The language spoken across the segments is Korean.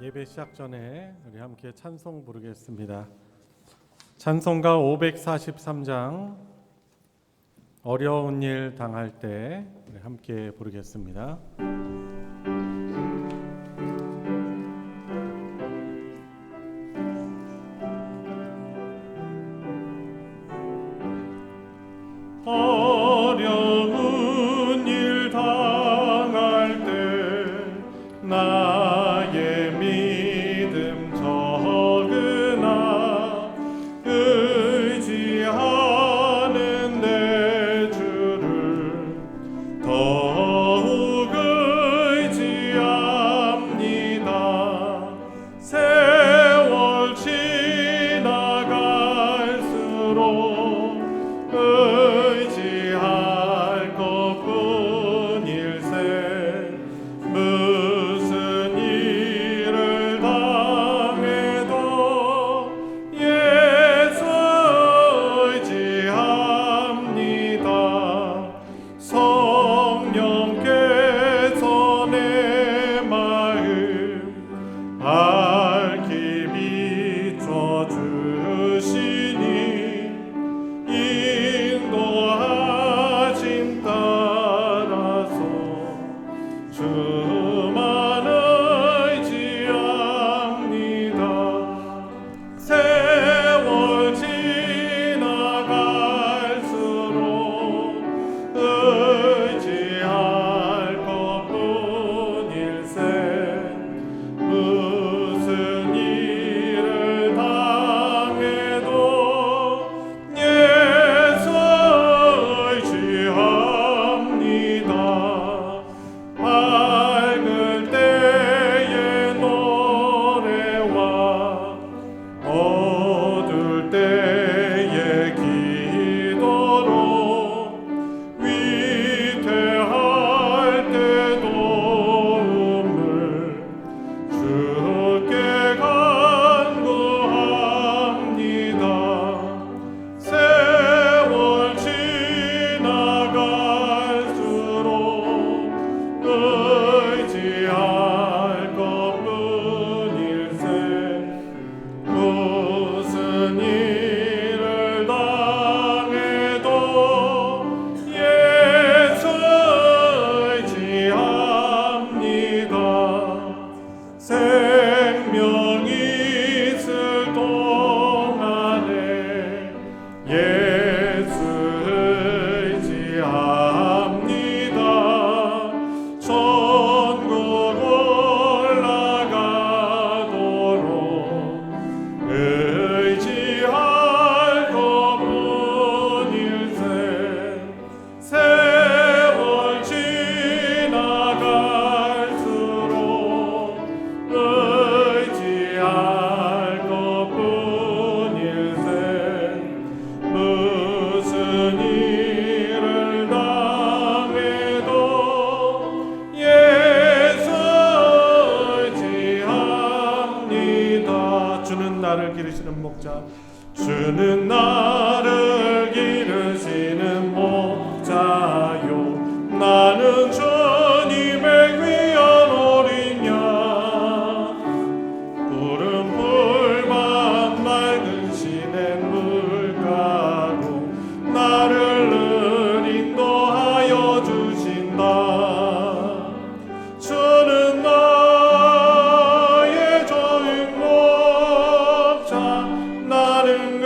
예배 시작 전에 우리 함께 찬송 부르겠습니다. 찬송가 543장 어려운 일 당할 때 우리 함께 부르겠습니다. 어려운 일 당할 때 나의 믿음 적으나 의지하는 내 주를 더욱 의지합니다. 세월 지나갈수록 의지할 것뿐일세. 무슨 일을 당해도 예수 의지합니다. 성령께서 내 마음 밝히 비춰주시니 인도하심 따라서 주만 의지합니다. 세월 지나갈수록 의지할 것뿐일세. 무슨 일을 당해도 예수 의지합니다. 밝을 때의 노래와 어두울 때의 기도로 위태할 때 도움을 주께 간구합니다. 세월 지나갈수록 의지할 것뿐일세. 무슨 일을 당해도 예수 의지합니다. 생명이 있을 동안에 예수 의지합니다. 천국 올라가도록 의지할 것뿐일세. 세월 지나갈수록 의지할 것뿐일세. 무슨 일을 당해도 예수 의지합니다. 주는 나를 기르시는 목자, 주는 나를 기르시는 목자요. 나는 주님의 귀한 어린 양. 푸른 풀밭 맑은 시냇 물가로 나를 늘 인도하여 주신다. 주는 나의 좋은 목자, 나는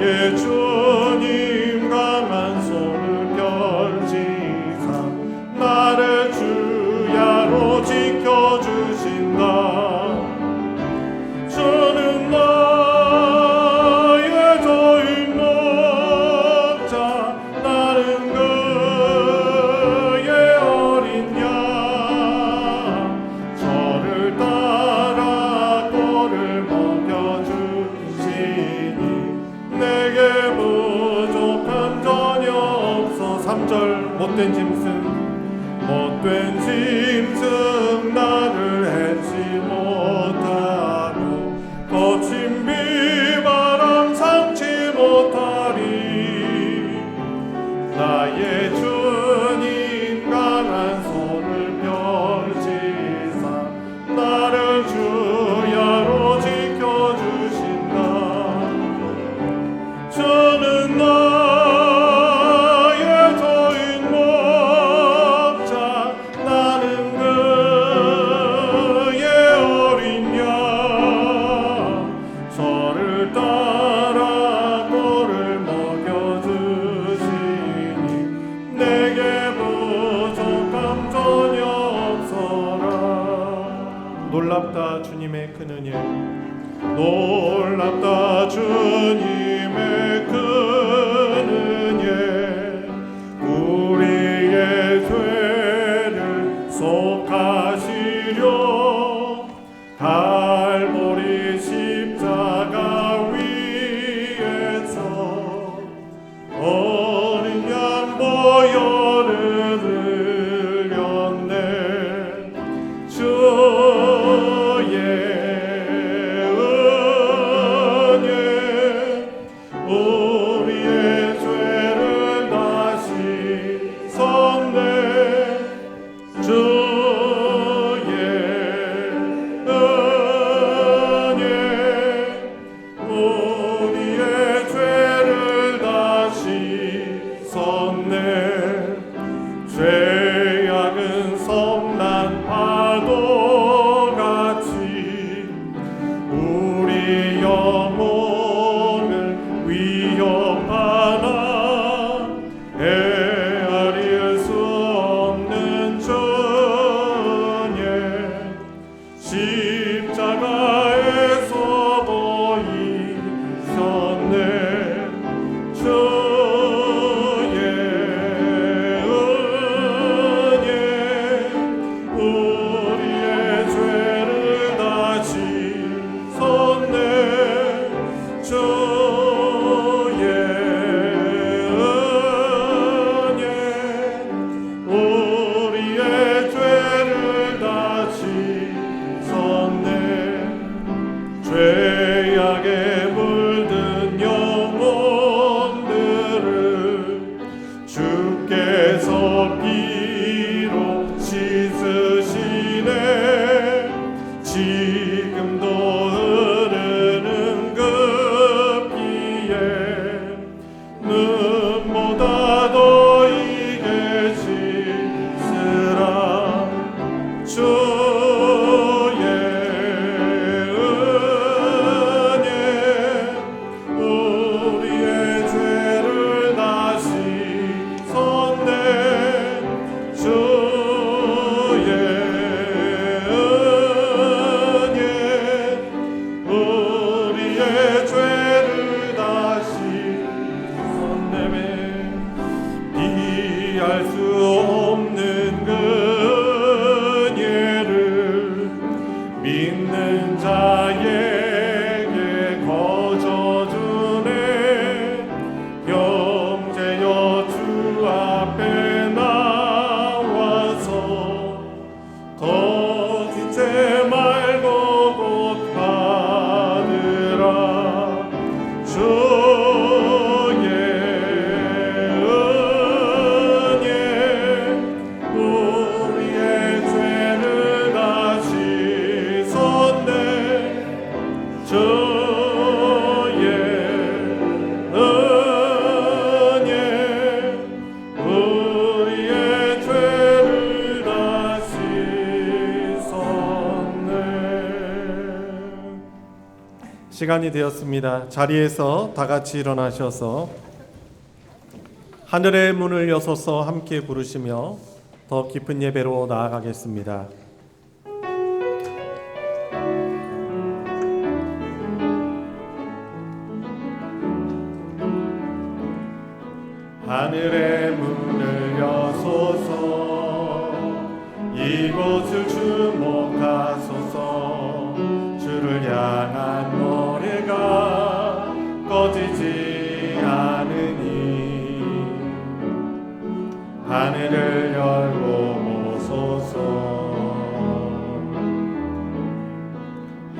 나의 주님 강한 손을 펼치사 나를 주야로 지켜주신다. 주는 나의 도인 목자 나는 그의 어린 양 저를 따라 꼴을 먹여주시니 내게 부족함 전혀 없어. 3절 못된 짐승 나를 해치 못하고 거친 비바람 삼지 못하리. 나의 주님 강한 손을 펼치사 나를 주야로 지켜주신다. 주는 나의 도인 목자 나는 그의 어린 양 저를 따라 꼴을 먹여주시니 내게 부족함 전혀 없어라. 놀랍다 주님의 큰 은혜, 놀랍다 주님의 큰 은혜. 우리의 죄를 속하시려 갈보리 십자가 위에서 어린 양 보혈을 흘렸네. 주의 은혜 우리의 죄를 다시 섰네. 주의 은혜 우리의 죄를 다시 섰네. 죄악은 성난 파도같이 우리 영혼을 위협하나 헤아릴 수 없는 주의 십자가에서 보이셨네. 주의 은혜 우리의 죄를 다시 섰네. 주의 은혜 우리의 죄를 다시 섰네. 죄악에 물든 시간이 되었습니다. 자리에서 다 같이 일어나셔서 하늘의 문을 여소서 함께 부르시며 더 깊은 예배로 나아가겠습니다. 하늘의 문을 여소서 이곳을 주목하소서 주를 향한 노래가 꺼지지 않으니 하늘을 열고 오소서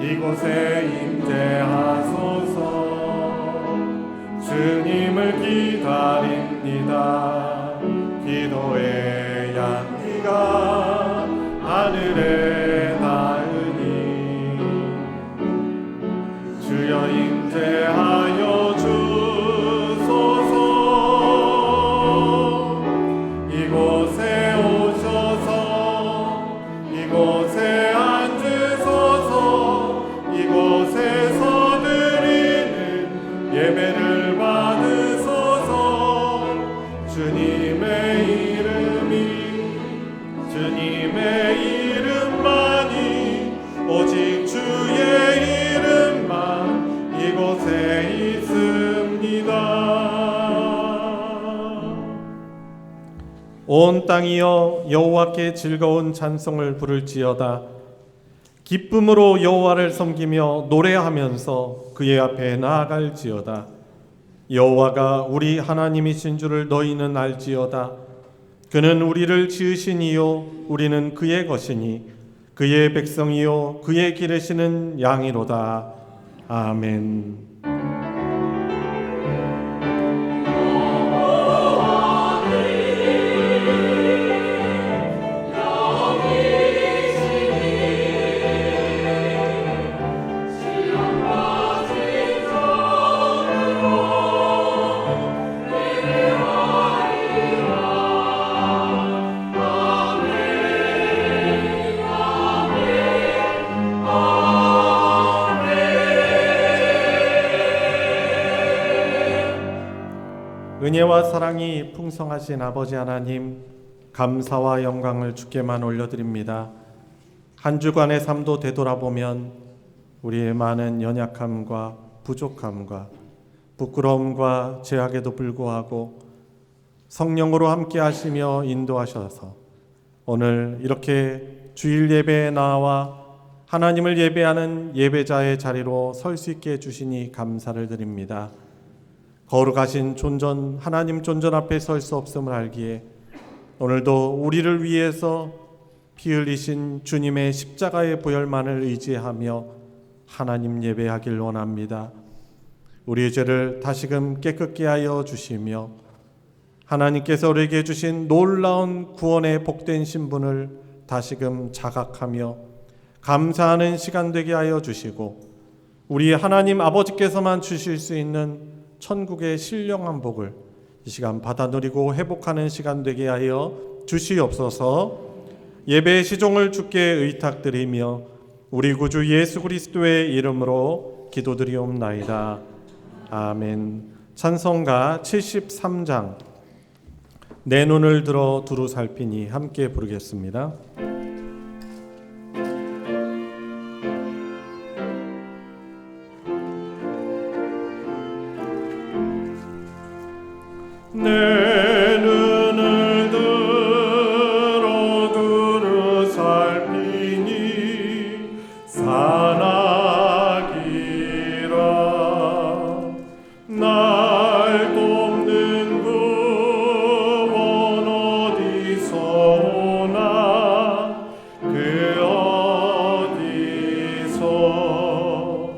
이곳에 임재하소서 주님을 기다립니다. 기도의 향기가 하늘에 닿으니 주여 임재하여 주소서 이곳에 오셔서 이곳에 앉으소서 이곳에서 드리는 예배를 주님의 이름만이 오직 주의 이름만 이곳에 있습니다. 온 땅이여 여호와께 즐거운 찬송을 부를지어다. 기쁨으로 여호와를 섬기며 노래하면서 그의 앞에 나아갈지어다. 여호와가 우리 하나님이신 줄을 너희는 알지어다. 그는 우리를 지으시니요 우리는 그의 것이니 그의 백성이요 그의 기르시는 양이로다. 아멘. 은혜와 사랑이 풍성하신 아버지 하나님, 감사와 영광을 주께만 올려드립니다. 한 주간의 삶도 되돌아보면 우리의 많은 연약함과 부족함과 부끄러움과 죄악에도 불구하고 성령으로 함께 하시며 인도하셔서 오늘 이렇게 주일 예배에 나와 하나님을 예배하는 예배자의 자리로 설 수 있게 해주시니 감사를 드립니다. 거룩하신 존전 하나님 존전 앞에 설 수 없음을 알기에 오늘도 우리를 위해서 피 흘리신 주님의 십자가의 보혈만을 의지하며 하나님 예배하길 원합니다. 우리의 죄를 다시금 깨끗게 하여 주시며 하나님께서 우리에게 주신 놀라운 구원의 복된 신분을 다시금 자각하며 감사하는 시간 되게 하여 주시고 우리 하나님 아버지께서만 주실 수 있는 천국의 신령한 복을 이 시간 받아 누리고 회복하는 시간 되게 하여 주시옵소서. 예배의 시종을 주께 의탁드리며 우리 구주 예수 그리스도의 이름으로 기도드리옵나이다. 아멘. 찬송가 73장 내 눈을 들어 두루 살피니 함께 부르겠습니다. 내 눈을 들어 두루 살피니 산악이라 날 돕는 구원 어디서 오나 그 어디서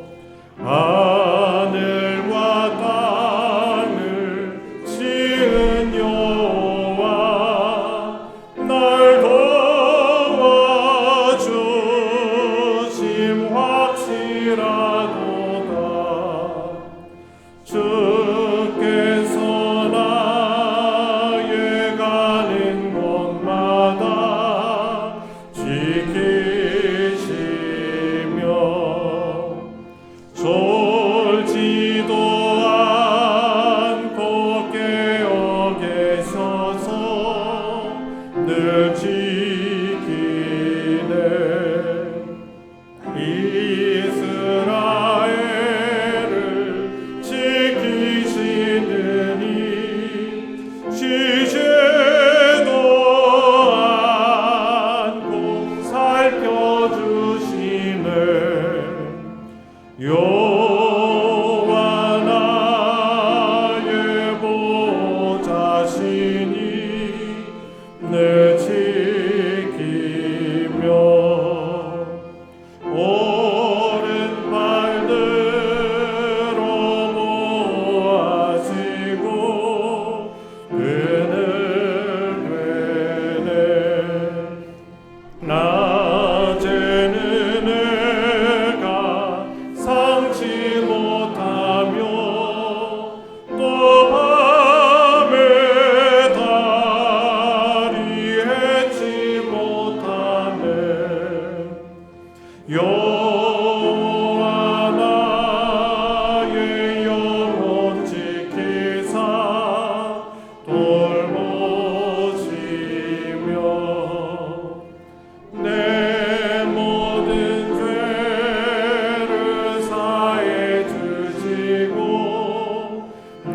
하늘과 땅을 지은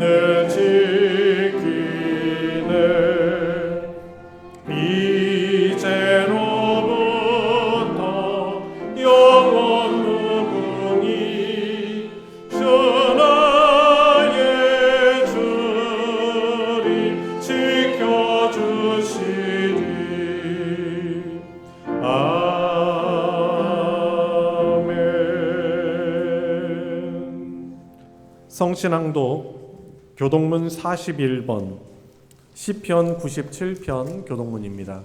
늘 지키네. 이제로부터 영원 무궁히 전하의 주님 지켜주시리. 아멘. 성신앙독 교동문 41번 시편 97편 교동문입니다.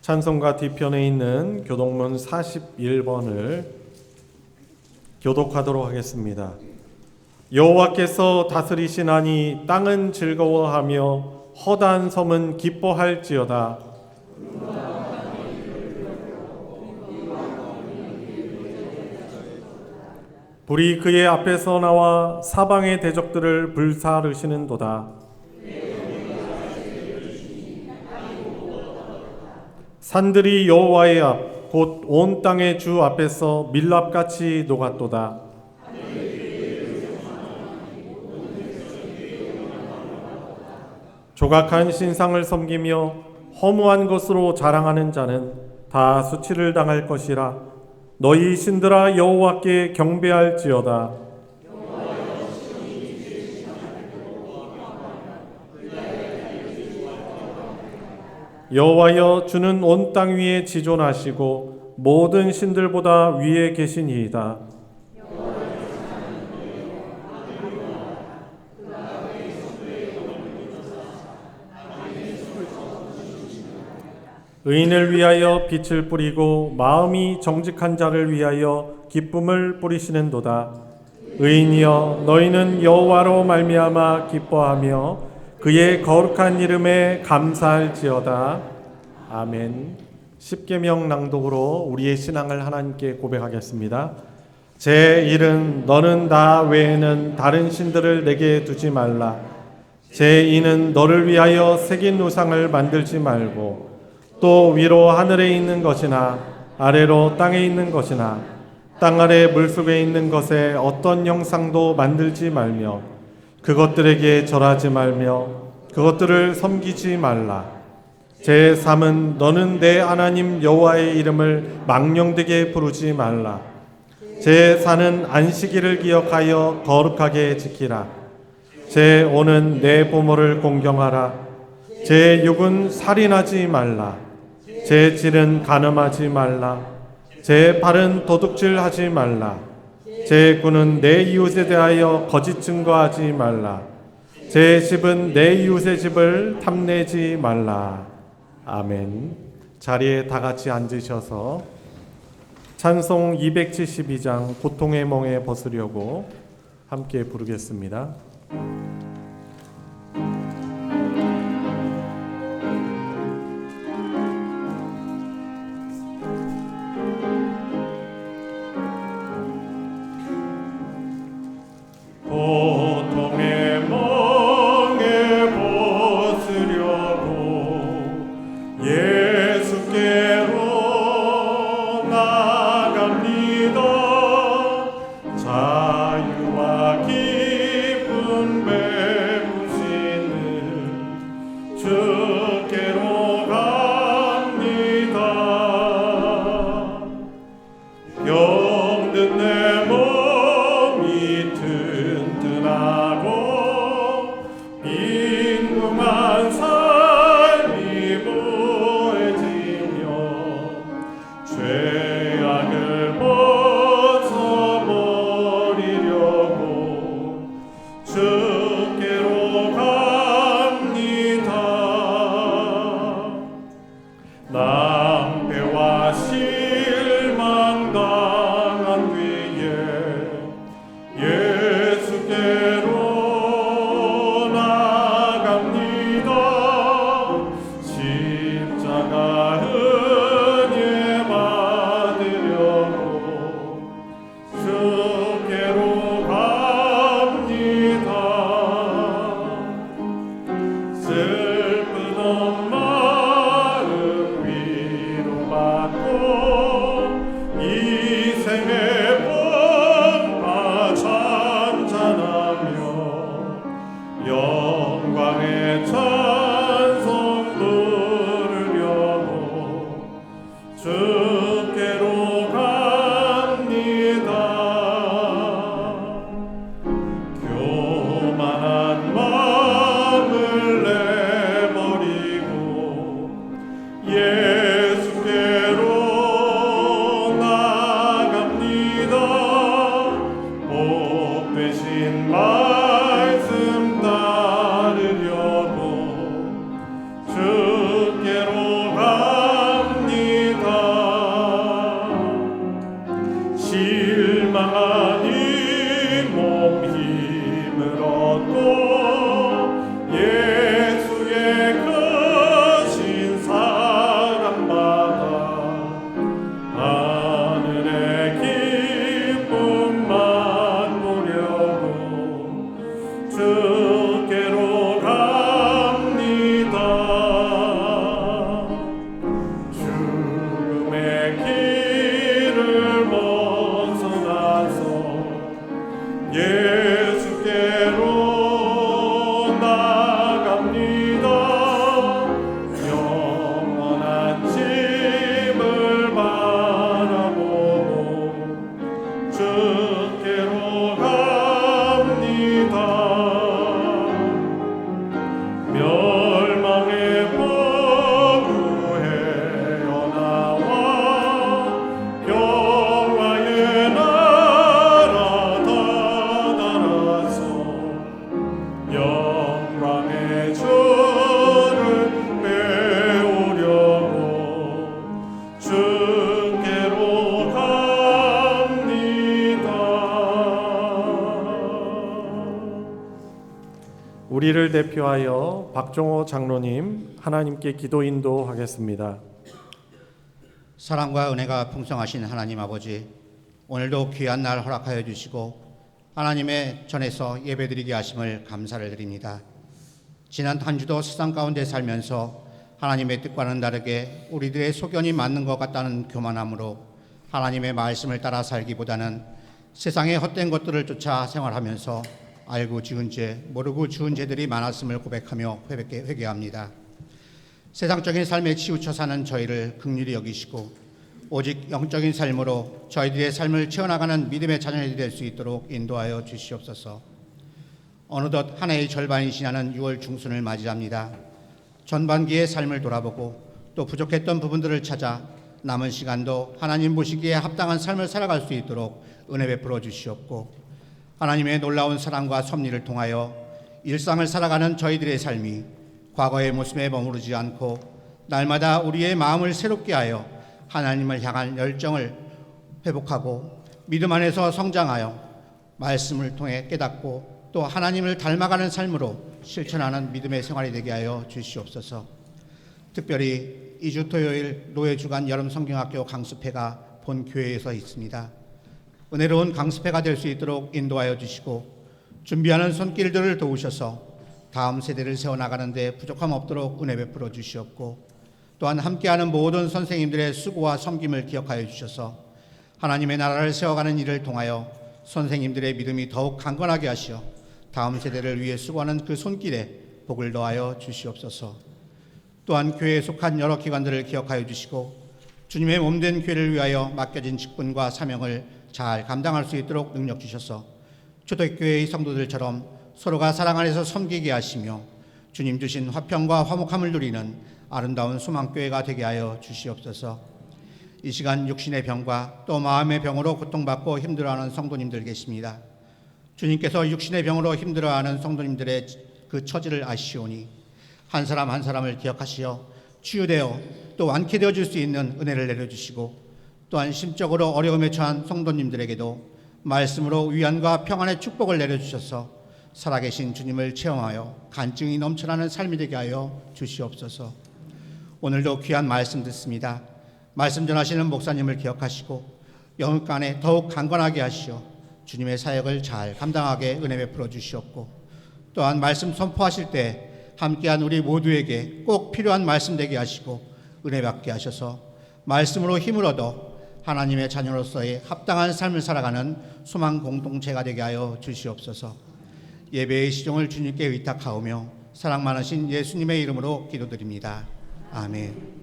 찬송가 뒤편에 있는 교동문 41번을 교독하도록 하겠습니다. 여호와께서 다스리시나니 땅은 즐거워하며 허다한 섬은 기뻐할지어다. 불이 그의 앞에서 나와 사방의 대적들을 불사르시는도다. 산들이 여호와의 앞 곧 온 땅의 주 앞에서 밀랍같이 녹았도다. 조각한 신상을 섬기며 허무한 것으로 자랑하는 자는 다 수치를 당할 것이라. 너희 신들아 여호와께 경배할지어다. 여호와여 주는 온 땅 위에 지존하시고 모든 신들보다 위에 계시니이다. 의인을 위하여 빛을 뿌리고 마음이 정직한 자를 위하여 기쁨을 뿌리시는도다. 의인이여 너희는 여호와로 말미암아 기뻐하며 그의 거룩한 이름에 감사할지어다. 아멘. 십계명 낭독으로 우리의 신앙을 하나님께 고백하겠습니다. 제 1은 너는 나 외에는 다른 신들을 내게 두지 말라. 제 2는 너를 위하여 새긴 우상을 만들지 말고 또 위로 하늘에 있는 것이나 아래로 땅에 있는 것이나 땅 아래 물속에 있는 것에 어떤 형상도 만들지 말며 그것들에게 절하지 말며 그것들을 섬기지 말라. 제3은 너는 내 하나님 여호와의 이름을 망령되게 부르지 말라. 제4는 안식일을 기억하여 거룩하게 지키라. 제5는 내 부모를 공경하라. 제6은 살인하지 말라. 제7은 간음하지 말라. 제8은 도둑질하지 말라. 제9는 내 이웃에 대하여 거짓 증거하지 말라. 제10은 내 이웃의 집을 탐내지 말라. 아멘. 자리에 다 같이 앉으셔서 찬송 272장 고통의 멍에 벗으려고 함께 부르겠습니다. 고통의 멍에 벗으려고 예수께로 나갑니다. 자유와 기쁨 베푸시는 주께로 갑니다. 병든 내 몸이 튼튼하게 주신 말씀 따르려고 주께로 갑니다. 실망한 이 몸 힘을 얻고 예수의 크신 사랑받아 하늘의 기쁨만 보려고 주께로 갑니다. 죽음의 길을 벗어나서 예수께로 나갑니다. 영원한 집을 바라보고 주께로 갑니다. 멸망의 포구에 나와 평화의 나라 다다라서 영광의 주를 배우려고 주께로 갑니다. 우리를 대표하여 박종호 장로님 하나님께 기도 인도하겠습니다. 사랑과 은혜가 풍성하신 하나님 아버지, 오늘도 귀한 날 허락하여 주시고 하나님의 전에서 예배드리게 하심을 감사를 드립니다. 지난 한 주도 세상 가운데 살면서 하나님의 뜻과는 다르게 우리들의 소견이 맞는 것 같다는 교만함으로 하나님의 말씀을 따라 살기보다는 세상의 헛된 것들을 쫓아 생활하면서 알고 지은 죄, 모르고 지은 죄들이 많았음을 고백하며 회개합니다. 세상적인 삶에 치우쳐 사는 저희를 긍휼히 여기시고 오직 영적인 삶으로 저희들의 삶을 채워나가는 믿음의 자녀들이 될 수 있도록 인도하여 주시옵소서. 어느덧 한 해의 절반이 지나는 6월 중순을 맞이합니다. 전반기의 삶을 돌아보고 또 부족했던 부분들을 찾아 남은 시간도 하나님 보시기에 합당한 삶을 살아갈 수 있도록 은혜 베풀어 주시옵고, 하나님의 놀라운 사랑과 섭리를 통하여 일상을 살아가는 저희들의 삶이 과거의 모습에 머무르지 않고 날마다 우리의 마음을 새롭게 하여 하나님을 향한 열정을 회복하고 믿음 안에서 성장하여 말씀을 통해 깨닫고 또 하나님을 닮아가는 삶으로 실천하는 믿음의 생활이 되게 하여 주시옵소서. 특별히 2주 토요일 노예주간 여름 성경학교 강습회가 본 교회에서 있습니다. 은혜로운 강습회가 될 수 있도록 인도하여 주시고 준비하는 손길들을 도우셔서 다음 세대를 세워나가는 데 부족함 없도록 은혜 베풀어 주시옵고, 또한 함께하는 모든 선생님들의 수고와 섬김을 기억하여 주셔서 하나님의 나라를 세워가는 일을 통하여 선생님들의 믿음이 더욱 강건하게 하시어 다음 세대를 위해 수고하는 그 손길에 복을 더하여 주시옵소서. 또한 교회에 속한 여러 기관들을 기억하여 주시고 주님의 몸된 교회를 위하여 맡겨진 직분과 사명을 잘 감당할 수 있도록 능력 주셔서 초대교회의 성도들처럼 서로가 사랑 안에서 섬기게 하시며 주님 주신 화평과 화목함을 누리는 아름다운 소망교회가 되게 하여 주시옵소서. 이 시간 육신의 병과 또 마음의 병으로 고통받고 힘들어하는 성도님들 계십니다. 주님께서 육신의 병으로 힘들어하는 성도님들의 그 처지를 아시오니 한 사람 한 사람을 기억하시어 치유되어 또 완쾌되어 줄 수 있는 은혜를 내려주시고, 또한 심적으로 어려움에 처한 성도님들에게도 말씀으로 위안과 평안의 축복을 내려주셔서 살아계신 주님을 체험하여 간증이 넘쳐나는 삶이 되게 하여 주시옵소서. 오늘도 귀한 말씀 듣습니다. 말씀 전하시는 목사님을 기억하시고 영육간에 더욱 강건하게 하시어 주님의 사역을 잘 감당하게 은혜 베풀어 주시옵고, 또한 말씀 선포하실 때 함께한 우리 모두에게 꼭 필요한 말씀 되게 하시고 은혜 받게 하셔서 말씀으로 힘을 얻어 하나님의 자녀로서의 합당한 삶을 살아가는 소망 공동체가 되게 하여 주시옵소서. 예배의 시종을 주님께 의탁하오며 사랑 많으신 예수님의 이름으로 기도드립니다. 아멘.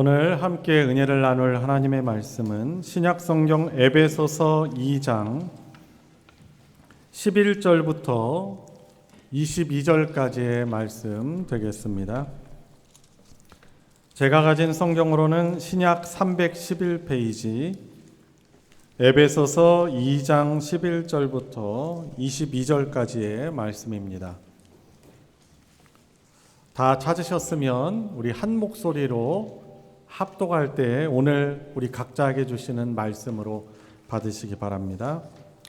오늘 함께 은혜를 나눌 하나님의 말씀은 신약성경 에베소서 2장 11절부터 22절까지의 말씀 되겠습니다. 제가 가진 성경으로는 신약 311페이지 에베소서 2장 11절부터 22절까지의 말씀입니다. 다 찾으셨으면 우리 한 목소리로 합독할 때 오늘 우리 각자에게 주시는 말씀으로 받으시기 바랍니다.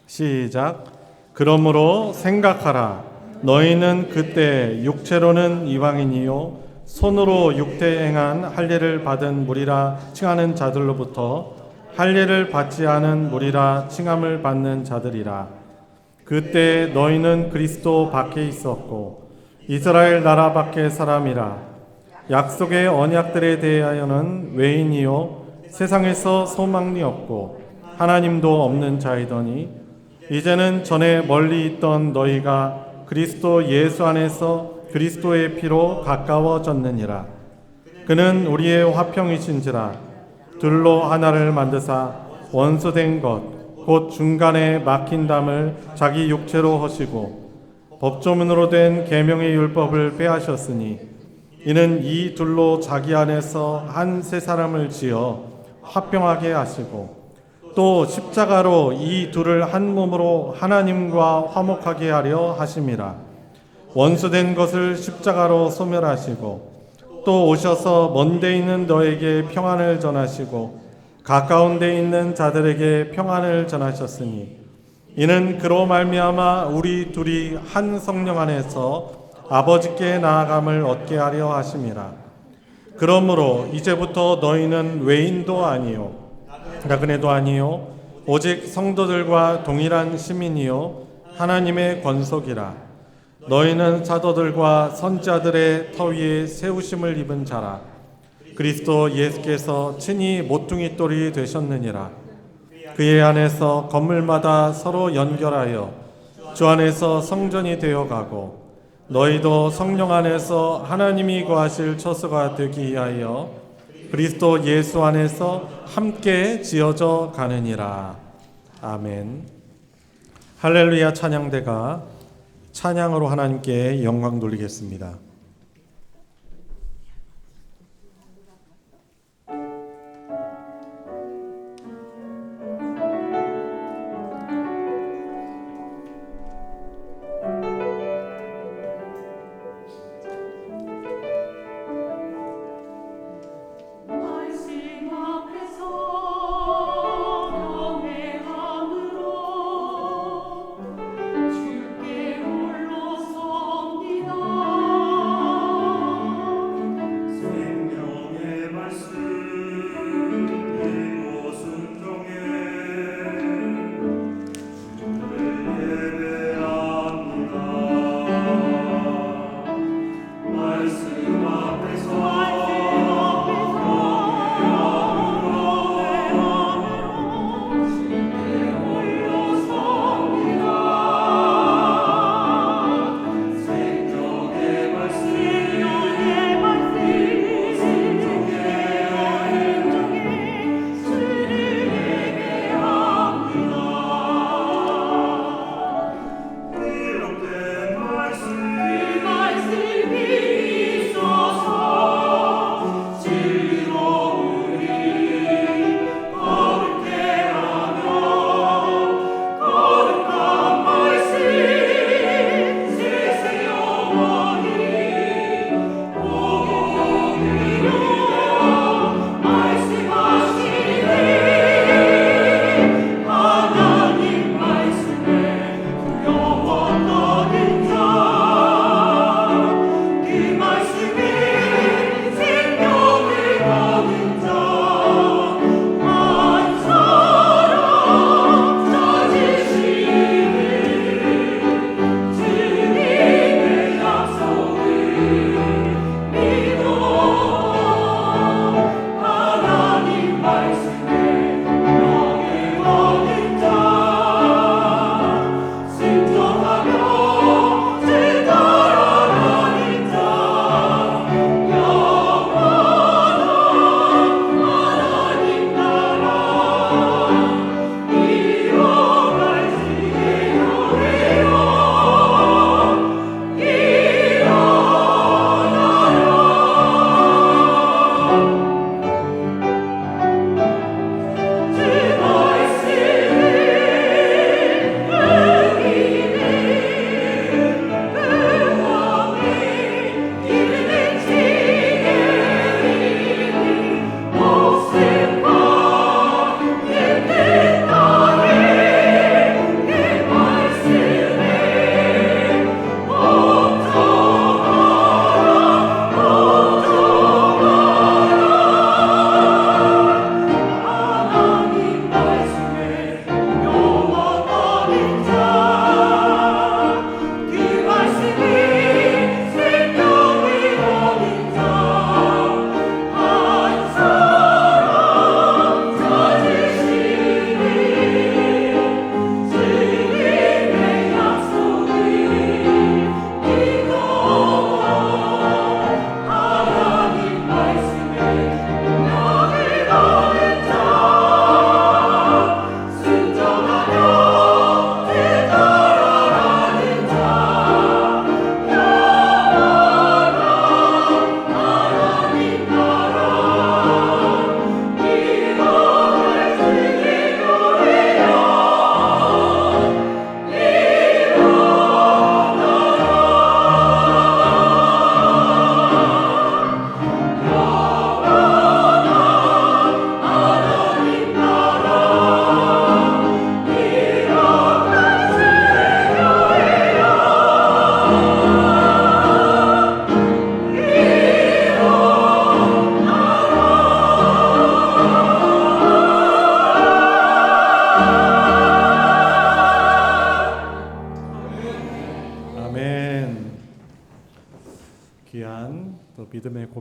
시작. 그러므로 생각하라. 너희는 그때 육체로는 이방인이요 손으로 육체에 행한 할례를 받은 무리라 칭하는 자들로부터 할례를 받지 않은 무리라 칭함을 받는 자들이라. 그때 너희는 그리스도 밖에 있었고 이스라엘 나라 밖의 사람이라. 약속의 언약들에 대하여는 외인이요 세상에서 소망이 없고 하나님도 없는 자이더니 이제는 전에 멀리 있던 너희가 그리스도 예수 안에서 그리스도의 피로 가까워졌느니라. 그는 우리의 화평이신지라. 둘로 하나를 만드사 원수된 것 곧 중간에 막힌 담을 자기 육체로 허시고 법조문으로 된 계명의 율법을 빼하셨으니 이는 이 둘로 자기 안에서 한 새 사람을 지어 화평하게 하시고 또 십자가로 이 둘을 한 몸으로 하나님과 화목하게 하려 하심이라. 원수된 것을 십자가로 소멸하시고 또 오셔서 먼 데 있는 너에게 평안을 전하시고 가까운 데 있는 자들에게 평안을 전하셨으니 이는 그로 말미암아 우리 둘이 한 성령 안에서 아버지께 나아감을 얻게 하려 하심이라. 그러므로 이제부터 너희는 외인도 아니요 나그네도 아니요 오직 성도들과 동일한 시민이요 하나님의 권속이라. 너희는 사도들과 선지자들의 터 위에 세우심을 입은 자라. 그리스도 예수께서 친히 모퉁이 돌이 되셨느니라. 그의 안에서 건물마다 서로 연결하여 주 안에서 성전이 되어가고 너희도 성령 안에서 하나님이 거하실 처소가 되기 위하여 그리스도 예수 안에서 함께 지어져 가느니라. 아멘. 할렐루야 찬양대가 찬양으로 하나님께 영광 돌리겠습니다. 주께 홀로 섭니다.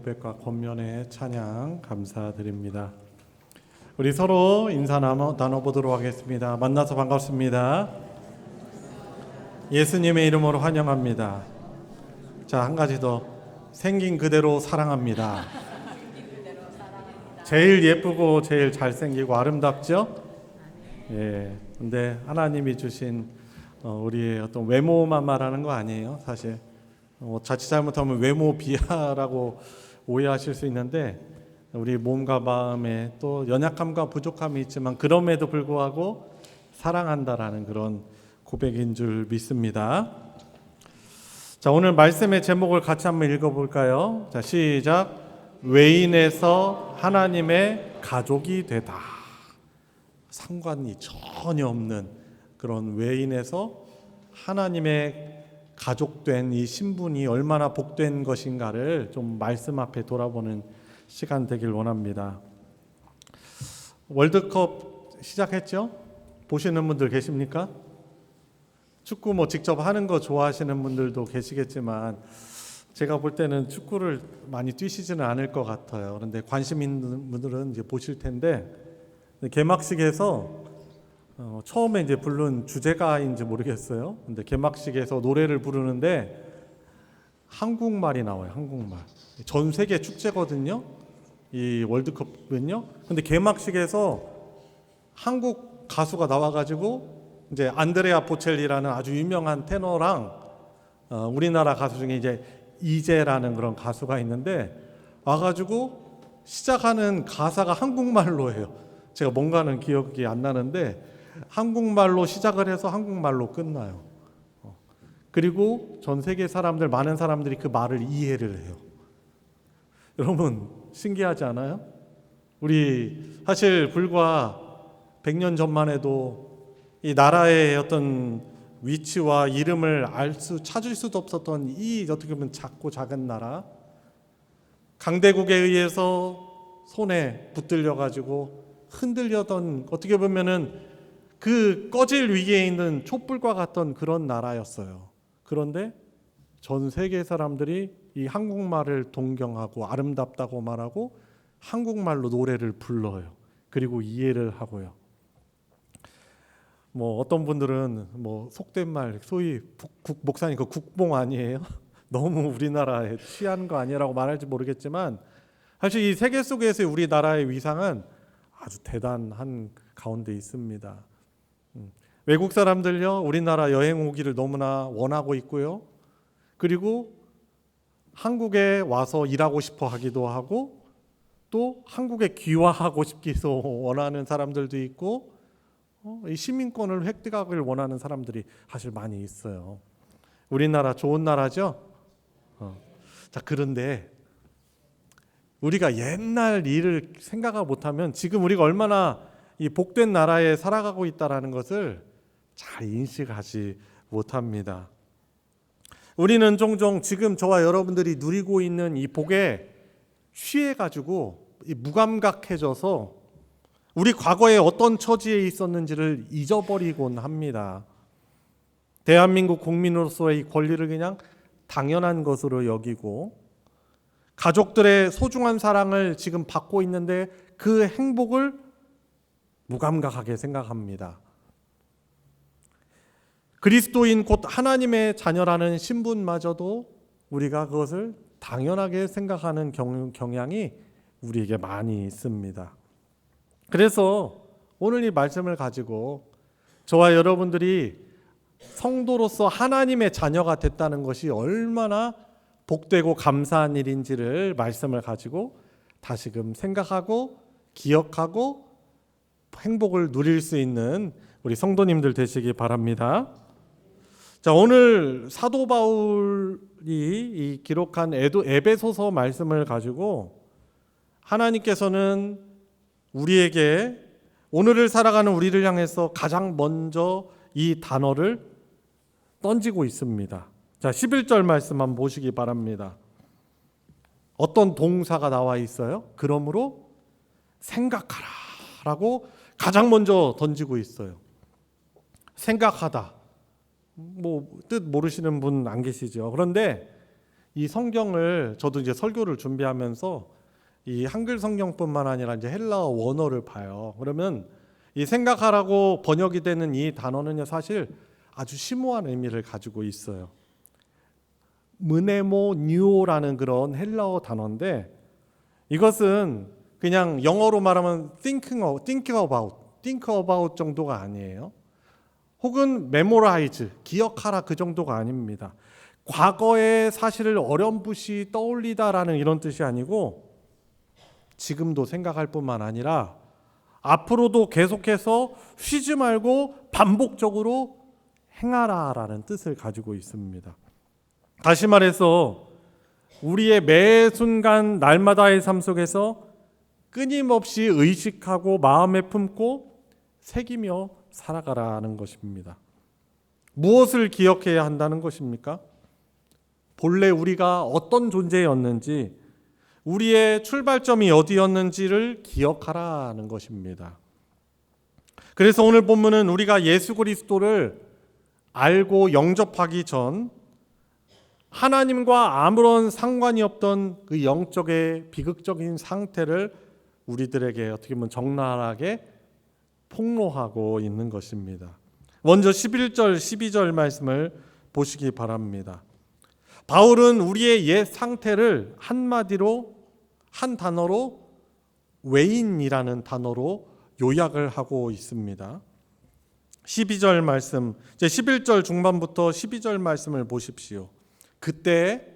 고백과 권면의 찬양 감사드립니다. 우리 서로 인사 나눠보도록 하겠습니다. 만나서 반갑습니다. 예수님의 이름으로 환영합니다. 자, 한 가지 더. 생긴 그대로 사랑합니다. 제일 예쁘고 제일 잘생기고 아름답죠? 예. 근데 하나님이 주신 우리의 어떤 외모만 말하는 거 아니에요, 사실. 자칫 잘못하면 외모 비하라고 오해하실 수 있는데 우리 몸과 마음에 또 연약함과 부족함이 있지만 그럼에도 불구하고 사랑한다라는 그런 고백인 줄 믿습니다. 자, 오늘 말씀의 제목을 같이 한번 읽어볼까요? 자, 시작. 외인에서 하나님의 가족이 되다. 상관이 전혀 없는 그런 외인에서 하나님의 가족된 이 신분이 얼마나 복된 것인가를 좀 말씀 앞에 돌아보는 시간 되길 원합니다. 월드컵 시작했죠? 보시는 분들 계십니까? 축구 뭐 직접 하는 거 좋아하시는 분들도 계시겠지만 제가 볼 때는 축구를 많이 뛰시지는 않을 것 같아요. 그런데 관심 있는 분들은 이제 보실 텐데 개막식에서 처음에 이제 부른 주제가인지 모르겠어요. 근데 개막식에서 노래를 부르는데 한국말이 나와요. 한국말. 전 세계 축제거든요. 이 월드컵은요. 근데 개막식에서 한국 가수가 나와가지고 이제 안드레아 보첼리라는 아주 유명한 테너랑 우리나라 가수 중에 이제 이재라는 그런 가수가 있는데 와가지고 시작하는 가사가 한국말로 해요. 제가 뭔가는 기억이 안 나는데 한국말로 시작을 해서 한국말로 끝나요. 그리고 전 세계 사람들, 많은 사람들이 그 말을 이해를 해요. 여러분 신기하지 않아요? 우리 사실 불과 100년 전만 해도 이 나라의 어떤 위치와 이름을 찾을 수도 없었던 이 어떻게 보면 작고 작은 나라, 강대국에 의해서 손에 붙들려 가지고 흔들려던, 어떻게 보면은 그 꺼질 위기에 있는 촛불과 같던 그런 나라였어요. 그런데 전 세계 사람들이 이 한국말을 동경하고 아름답다고 말하고 한국말로 노래를 불러요. 그리고 이해를 하고요. 뭐 어떤 분들은 뭐 속된 말, 소위 목사님 그 국뽕 아니에요? 너무 우리나라에 취한 거 아니라고 말할지 모르겠지만 사실 이 세계 속에서의 우리나라의 위상은 아주 대단한 가운데 있습니다. 외국 사람들요, 우리나라 여행 오기를 너무나 원하고 있고요. 그리고 한국에 와서 일하고 싶어 하기도 하고 또 한국에 귀화하고 싶기도 원하는 사람들도 있고 이 시민권을 획득하길 원하는 사람들이 사실 많이 있어요. 우리나라 좋은 나라죠? 자, 그런데 우리가 옛날 일을 생각을 못하면 지금 우리가 얼마나 이 복된 나라에 살아가고 있다는 것을 잘 인식하지 못합니다. 우리는 종종 지금 저와 여러분들이 누리고 있는 이 복에 취해가지고 무감각해져서 우리 과거에 어떤 처지에 있었는지를 잊어버리곤 합니다. 대한민국 국민으로서의 이 권리를 그냥 당연한 것으로 여기고 가족들의 소중한 사랑을 지금 받고 있는데 그 행복을 무감각하게 생각합니다. 그리스도인 곧 하나님의 자녀라는 신분마저도 우리가 그것을 당연하게 생각하는 경향이 우리에게 많이 있습니다. 그래서 오늘 이 말씀을 가지고 저와 여러분들이 성도로서 하나님의 자녀가 됐다는 것이 얼마나 복되고 감사한 일인지를 말씀을 가지고 다시금 생각하고 기억하고 행복을 누릴 수 있는 우리 성도님들 되시기 바랍니다. 자, 오늘 사도 바울이 이 기록한 에베소서 말씀을 가지고 하나님께서는 우리에게 오늘을 살아가는 우리를 향해서 가장 먼저 이 단어를 던지고 있습니다. 자, 11절 말씀 한번 보시기 바랍니다. 어떤 동사가 나와 있어요? 그러므로 생각하라라고 가장 먼저 던지고 있어요. 생각하다. 뭐 뜻 모르시는 분 안 계시죠? 그런데 이 성경을 저도 이제 설교를 준비하면서 이 한글 성경뿐만 아니라 이제 헬라어 원어를 봐요. 그러면 이 생각하라고 번역이 되는 이 단어는요, 사실 아주 심오한 의미를 가지고 있어요. 무네모니오라는 그런 헬라어 단어인데, 이것은 그냥 영어로 말하면 think about 정도가 아니에요. 혹은 memorize, 기억하라 그 정도가 아닙니다. 과거의 사실을 어렴풋이 떠올리다라는 이런 뜻이 아니고, 지금도 생각할 뿐만 아니라 앞으로도 계속해서 쉬지 말고 반복적으로 행하라라는 뜻을 가지고 있습니다. 다시 말해서 우리의 매 순간 날마다의 삶 속에서 끊임없이 의식하고 마음에 품고 새기며 살아가라는 것입니다. 무엇을 기억해야 한다는 것입니까? 본래 우리가 어떤 존재였는지, 우리의 출발점이 어디였는지를 기억하라는 것입니다. 그래서 오늘 본문은 우리가 예수 그리스도를 알고 영접하기 전 하나님과 아무런 상관이 없던 그 영적의 비극적인 상태를 우리들에게 어떻게 보면 적나라하게 폭로하고 있는 것입니다. 먼저 11절, 12절 말씀을 보시기 바랍니다. 바울은 우리의 옛 상태를 한마디로, 한 단어로 외인이라는 단어로 요약을 하고 있습니다. 12절 말씀, 이제 11절 중반부터 12절 말씀을 보십시오. 그때,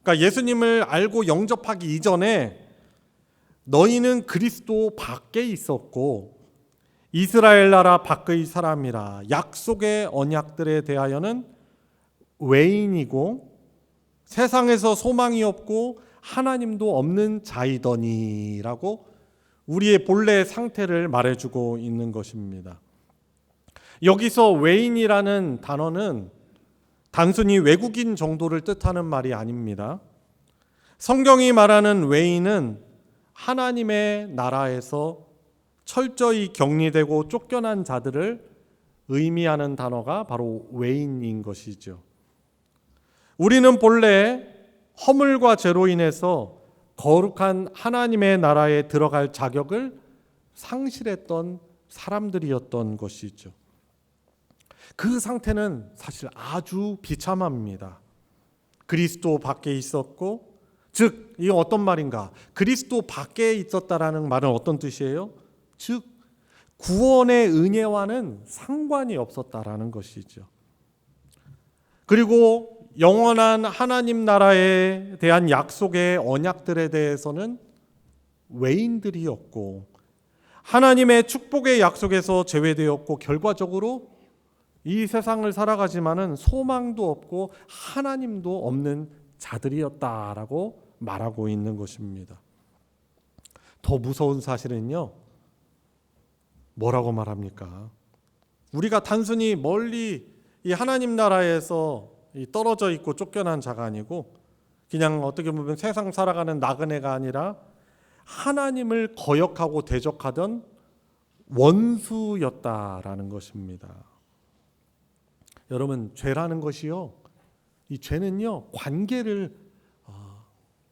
그러니까 예수님을 알고 영접하기 이전에 너희는 그리스도 밖에 있었고 이스라엘 나라 밖의 사람이라, 약속의 언약들에 대하여는 외인이고 세상에서 소망이 없고 하나님도 없는 자이더니라고 우리의 본래 상태를 말해주고 있는 것입니다. 여기서 외인이라는 단어는 단순히 외국인 정도를 뜻하는 말이 아닙니다. 성경이 말하는 외인은 하나님의 나라에서 철저히 격리되고 쫓겨난 자들을 의미하는 단어가 바로 외인인 것이죠. 우리는 본래 허물과 죄로 인해서 거룩한 하나님의 나라에 들어갈 자격을 상실했던 사람들이었던 것이죠. 그 상태는 사실 아주 비참합니다. 그리스도 밖에 있었고, 즉 이게 어떤 말인가? 그리스도 밖에 있었다라는 말은 어떤 뜻이에요? 즉 구원의 은혜와는 상관이 없었다라는 것이죠. 그리고 영원한 하나님 나라에 대한 약속의 언약들에 대해서는 외인들이었고, 하나님의 축복의 약속에서 제외되었고, 결과적으로 이 세상을 살아가지만은 소망도 없고 하나님도 없는 자들이었다라고 말하고 있는 것입니다. 더 무서운 사실은요, 뭐라고 말합니까? 우리가 단순히 멀리 이 하나님 나라에서 떨어져 있고 쫓겨난 자가 아니고, 그냥 어떻게 보면 세상 살아가는 나그네가 아니라 하나님을 거역하고 대적하던 원수였다라는 것입니다. 여러분, 죄라는 것이요, 이 죄는요 관계를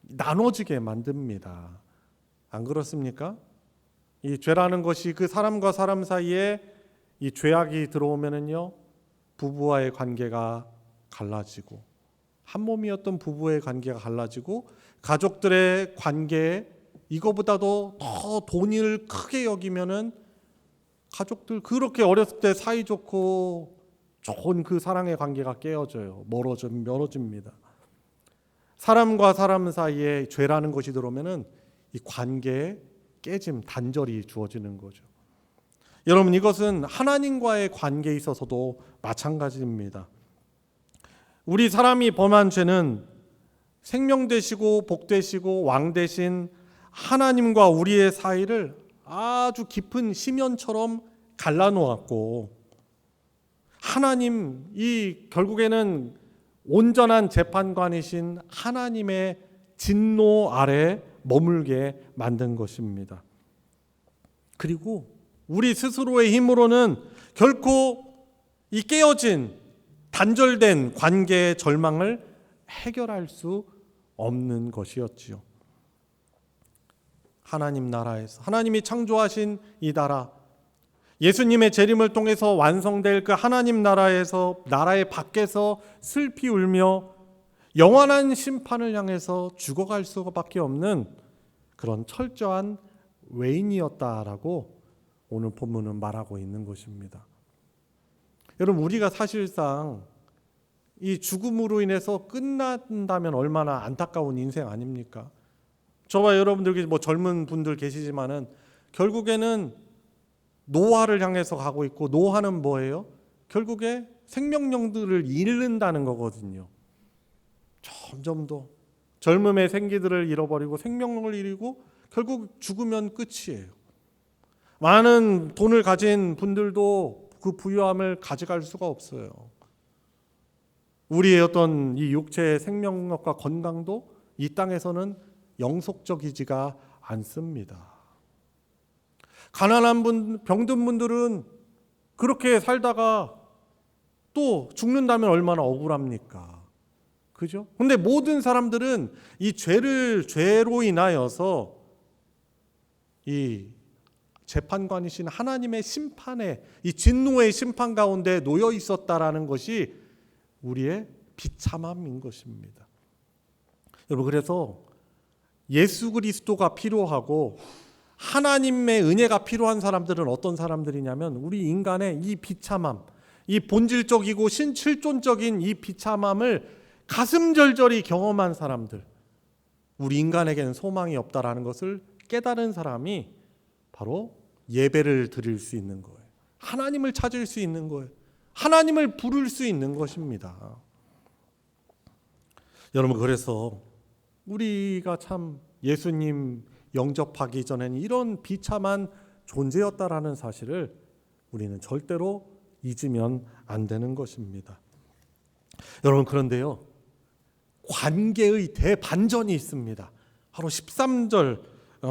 나눠지게 만듭니다. 안 그렇습니까? 이 죄라는 것이 그 사람과 사람 사이에 이 죄악이 들어오면은요, 부부와의 관계가 갈라지고, 한 몸이었던 부부의 관계가 갈라지고, 가족들의 관계, 이거보다도 더 돈을 크게 여기면은 가족들 그렇게 어렸을 때 사이좋고 좋은 그 사랑의 관계가 깨어져요. 멀어집니다. 사람과 사람 사이에 죄라는 것이 들어오면은 이 관계에 깨짐, 단절이 주어지는 거죠. 여러분, 이것은 하나님과의 관계에 있어서도 마찬가지입니다. 우리 사람이 범한 죄는 생명 되시고 복 되시고 왕 되신 하나님과 우리의 사이를 아주 깊은 심연처럼 갈라놓았고, 하나님, 이 결국에는 온전한 재판관이신 하나님의 진노 아래 머물게 만든 것입니다. 그리고 우리 스스로의 힘으로는 결코 이 깨어진 단절된 관계의 절망을 해결할 수 없는 것이었지요. 하나님 나라에서 하나님이 창조하신 이 나라, 예수님의 재림을 통해서 완성될 그 하나님 나라에서, 나라의 밖에서 슬피 울며 영원한 심판을 향해서 죽어갈 수밖에 없는 그런 철저한 외인이었다라고 오늘 본문은 말하고 있는 것입니다. 여러분, 우리가 사실상 이 죽음으로 인해서 끝난다면 얼마나 안타까운 인생 아닙니까? 저와 여러분들, 뭐 젊은 분들 계시지만은 결국에는 노화를 향해서 가고 있고, 노화는 뭐예요? 결국에 생명력들을 잃는다는 거거든요. 점점 더 젊음의 생기들을 잃어버리고 생명력을 잃고 결국 죽으면 끝이에요. 많은 돈을 가진 분들도 그 부유함을 가져갈 수가 없어요. 우리의 어떤 이 육체의 생명력과 건강도 이 땅에서는 영속적이지가 않습니다. 가난한 분, 병든 분들은 그렇게 살다가 또 죽는다면 얼마나 억울합니까? 그죠? 근데 모든 사람들은 이 죄로 인하여서 이 재판관이신 하나님의 심판에, 이 진노의 심판 가운데 놓여 있었다라는 것이 우리의 비참함인 것입니다. 여러분, 그래서 예수 그리스도가 필요하고 하나님의 은혜가 필요한 사람들은 어떤 사람들이냐면, 우리 인간의 이 비참함, 이 본질적이고 실존적인 이 비참함을 가슴절절히 경험한 사람들, 우리 인간에게는 소망이 없다라는 것을 깨달은 사람이 바로 예배를 드릴 수 있는 거예요. 하나님을 찾을 수 있는 거예요. 하나님을 부를 수 있는 것입니다. 여러분, 그래서 우리가 참 예수님 영접하기 전에는 이런 비참한 존재였다라는 사실을 우리는 절대로 잊으면 안 되는 것입니다. 여러분, 그런데요, 관계의 대반전이 있습니다. 바로 13절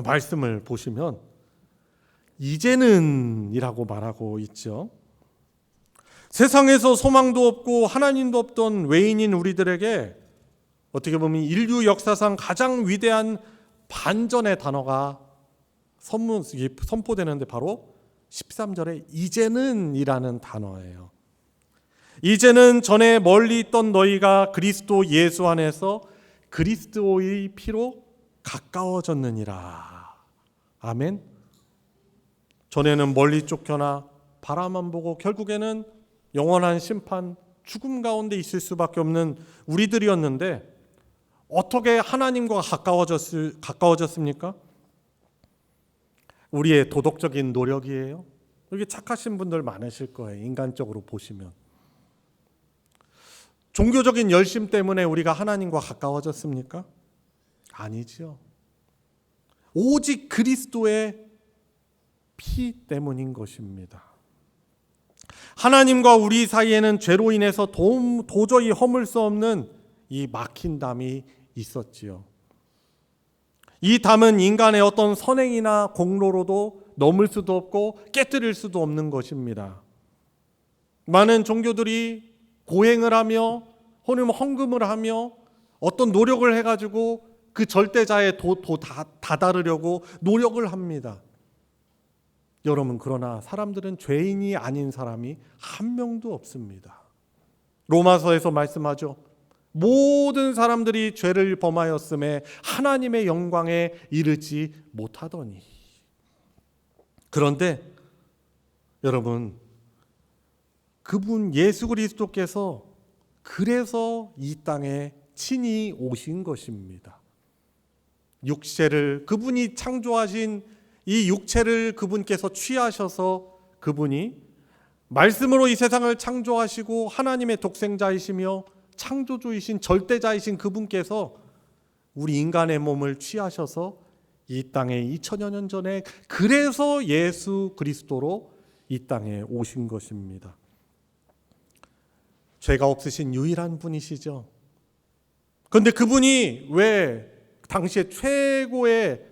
말씀을 보시면 이제는 이라고 말하고 있죠. 세상에서 소망도 없고 하나님도 없던 외인인 우리들에게 어떻게 보면 인류 역사상 가장 위대한 반전의 단어가 선포되는데 바로 13절에 이제는 이라는 단어예요. 이제는 전에 멀리 있던 너희가 그리스도 예수 안에서 그리스도의 피로 가까워졌느니라. 아멘. 전에는 멀리 쫓겨나 바라만 보고 결국에는 영원한 심판, 죽음 가운데 있을 수밖에 없는 우리들이었는데 어떻게 하나님과 가까워졌습니까? 우리의 도덕적인 노력이에요. 여기 착하신 분들 많으실 거예요. 인간적으로 보시면. 종교적인 열심 때문에 우리가 하나님과 가까워졌습니까? 아니지요. 오직 그리스도의 피 때문인 것입니다. 하나님과 우리 사이에는 죄로 인해서 도저히 허물 수 없는 이 막힌 담이 있었지요. 이 담은 인간의 어떤 선행이나 공로로도 넘을 수도 없고 깨뜨릴 수도 없는 것입니다. 많은 종교들이 고행을 하며 혹은 헌금을 하며 어떤 노력을 해가지고 그 절대자에 다다르려고 노력을 합니다. 여러분, 그러나 사람들은 죄인이 아닌 사람이 한 명도 없습니다. 로마서에서 말씀하죠. 모든 사람들이 죄를 범하였음에 하나님의 영광에 이르지 못하더니. 그런데 여러분, 그분 예수 그리스도께서 그래서 이 땅에 친히 오신 것입니다. 육체를, 그분이 창조하신 이 육체를 그분께서 취하셔서 그분이 말씀으로 이 세상을 창조하시고 하나님의 독생자이시며 창조주이신 절대자이신 그분께서 우리 인간의 몸을 취하셔서 이 땅에 2000여 년 전에 그래서 예수 그리스도로 이 땅에 오신 것입니다. 죄가 없으신 유일한 분이시죠. 그런데 그분이 왜 당시에 최고의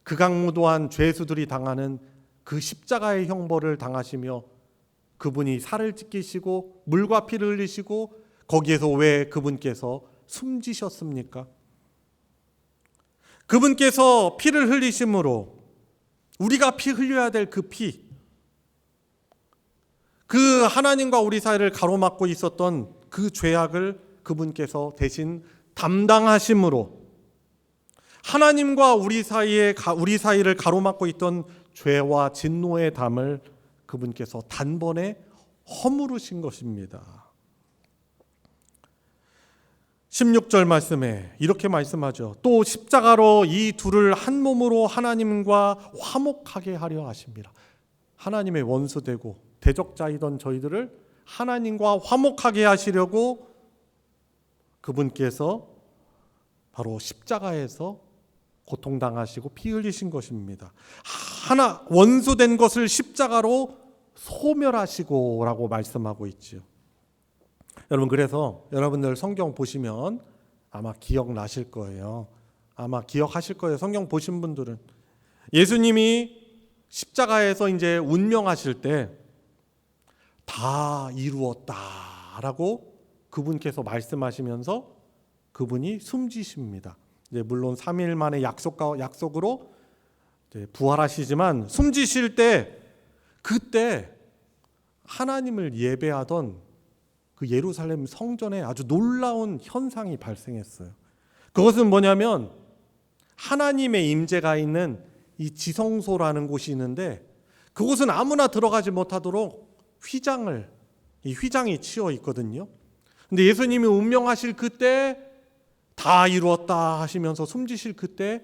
극악무도한 죄수들이 당하는 그 십자가의 형벌을 당하시며 그분이 살을 찢기시고 물과 피를 흘리시고 거기에서 왜 그분께서 숨지셨습니까? 그분께서 피를 흘리심으로 우리가 피 흘려야 될 그 피, 그 하나님과 우리 사이를 가로막고 있었던 그 죄악을 그분께서 대신 담당하심으로 하나님과 우리 사이를 가로막고 있던 죄와 진노의 담을 그분께서 단번에 허무르신 것입니다. 16절 말씀에 이렇게 말씀하죠. 또 십자가로 이 둘을 한 몸으로 하나님과 화목하게 하려 하십니다. 하나님의 원수되고 대적자이던 저희들을 하나님과 화목하게 하시려고 그분께서 바로 십자가에서 고통당하시고 피 흘리신 것입니다. 하나 원수된 것을 십자가로 소멸하시고 라고 말씀하고 있지요. 여러분, 그래서 여러분들 성경 보시면 아마 기억나실 거예요. 아마 기억하실 거예요. 성경 보신 분들은 예수님이 십자가에서 이제 운명하실 때 다 이루었다라고 그분께서 말씀하시면서 그분이 숨지십니다. 이제 물론 3일 만에 약속으로 부활하시지만 숨지실 때 그때 하나님을 예배하던 그 예루살렘 성전에 아주 놀라운 현상이 발생했어요. 그것은 뭐냐면 하나님의 임재가 있는 이 지성소라는 곳이 있는데 그곳은 아무나 들어가지 못하도록 이 휘장이 치어 있거든요. 근데 예수님이 운명하실 그때 다 이루었다 하시면서 숨지실 그때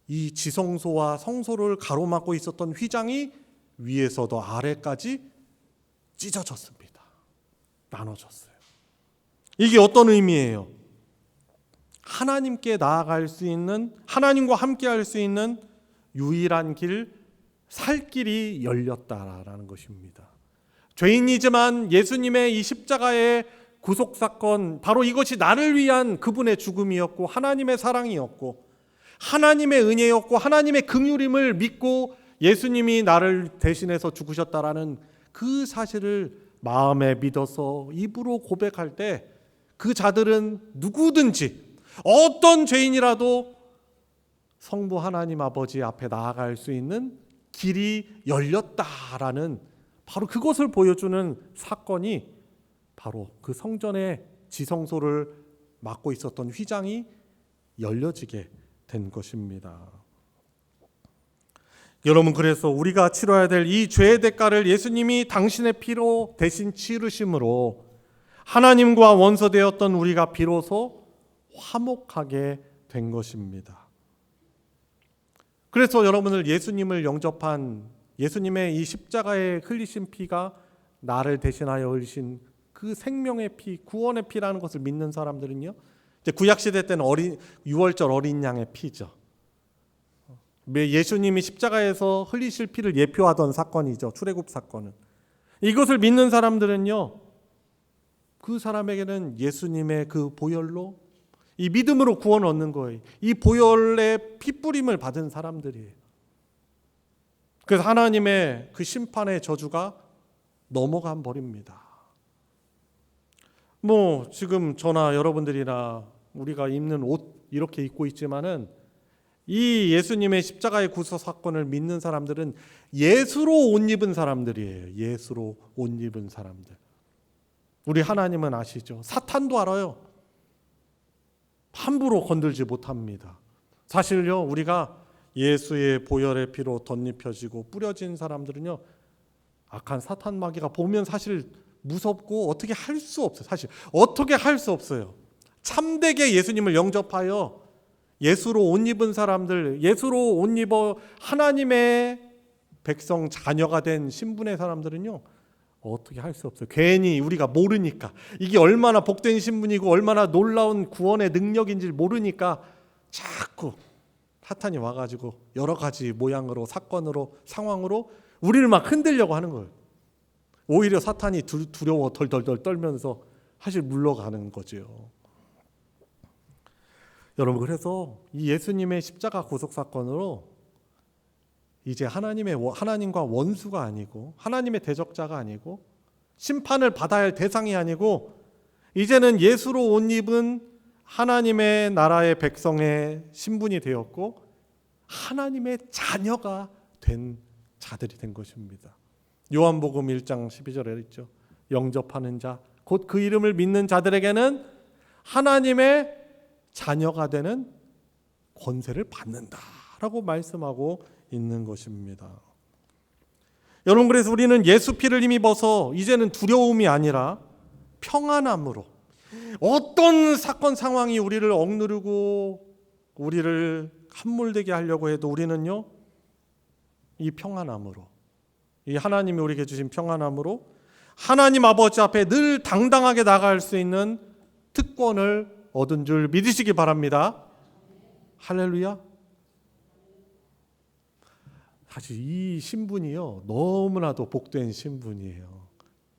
이 지성소와 성소를 가로막고 있었던 휘장이 위에서도 아래까지 찢어졌습니다. 나눠졌어요. 이게 어떤 의미예요? 하나님께 나아갈 수 있는, 하나님과 함께 할 수 있는 유일한 길, 살 길이 열렸다라는 것입니다. 죄인이지만 예수님의 이 십자가의 구속사건, 바로 이것이 나를 위한 그분의 죽음이었고 하나님의 사랑이었고 하나님의 은혜였고 하나님의 긍휼임을 믿고 예수님이 나를 대신해서 죽으셨다라는 그 사실을 마음에 믿어서 입으로 고백할 때 그 자들은 누구든지 어떤 죄인이라도 성부 하나님 아버지 앞에 나아갈 수 있는 길이 열렸다라는 바로 그것을 보여주는 사건이 바로 그 성전의 지성소를 막고 있었던 휘장이 열려지게 된 것입니다. 여러분, 그래서 우리가 치러야 될 이 죄의 대가를 예수님이 당신의 피로 대신 치르심으로 하나님과 원수되었던 우리가 비로소 화목하게 된 것입니다. 그래서 여러분을 예수님을 영접한 예수님의 이 십자가에 흘리신 피가 나를 대신하여 흘리신 그 생명의 피, 구원의 피라는 것을 믿는 사람들은요, 이제 구약시대 때는 유월절 어린 양의 피죠. 예수님이 십자가에서 흘리실 피를 예표하던 사건이죠. 출애굽 사건은. 이것을 믿는 사람들은요, 그 사람에게는 예수님의 그 보혈로 이 믿음으로 구원을 얻는 거예요. 이 보혈의 피뿌림을 받은 사람들이에요. 그래서 하나님의 그 심판의 저주가 넘어가 버립니다. 지금 저나 여러분들이나 우리가 입는 옷 이렇게 입고 있지만은 이 예수님의 십자가의 구속 사건을 믿는 사람들은 예수로 옷 입은 사람들이에요. 예수로 옷 입은 사람들. 우리 하나님은 아시죠? 사탄도 알아요. 함부로 건들지 못합니다. 사실요, 우리가 예수의 보혈의 피로 덧입혀지고 뿌려진 사람들은요, 악한 사탄 마귀가 보면 사실 무섭고 어떻게 할 수 없어요. 사실 어떻게 할 수 없어요. 참되게 예수님을 영접하여 예수로 옷 입은 사람들, 예수로 옷 입어 하나님의 백성 자녀가 된 신분의 사람들은요, 어떻게 할 수 없어요. 괜히 우리가 모르니까, 이게 얼마나 복된 신분이고 얼마나 놀라운 구원의 능력인지 모르니까 자꾸 사탄이 와가지고 여러 가지 모양으로, 사건으로, 상황으로 우리를 막 흔들려고 하는 거예요. 오히려 사탄이 두려워 덜덜덜 떨면서 사실 물러가는 거죠. 여러분, 그래서 이 예수님의 십자가 구속 사건으로 이제 하나님과 원수가 아니고 하나님의 대적자가 아니고 심판을 받아야 할 대상이 아니고 이제는 예수로 옷 입은 하나님의 나라의 백성의 신분이 되었고 하나님의 자녀가 된 자들이 된 것입니다. 요한복음 1장 12절에 있죠. 영접하는 자, 곧 그 이름을 믿는 자들에게는 하나님의 자녀가 되는 권세를 받는다라고 말씀하고 있는 것입니다. 여러분, 그래서 우리는 예수 피를 힘입어서 이제는 두려움이 아니라 평안함으로, 어떤 사건 상황이 우리를 억누르고 우리를 함몰되게 하려고 해도 우리는요, 이 평안함으로, 이 하나님이 우리에게 주신 평안함으로 하나님 아버지 앞에 늘 당당하게 나갈 수 있는 특권을 얻은 줄 믿으시기 바랍니다. 할렐루야. 사실 이 신분이요, 너무나도 복된 신분이에요.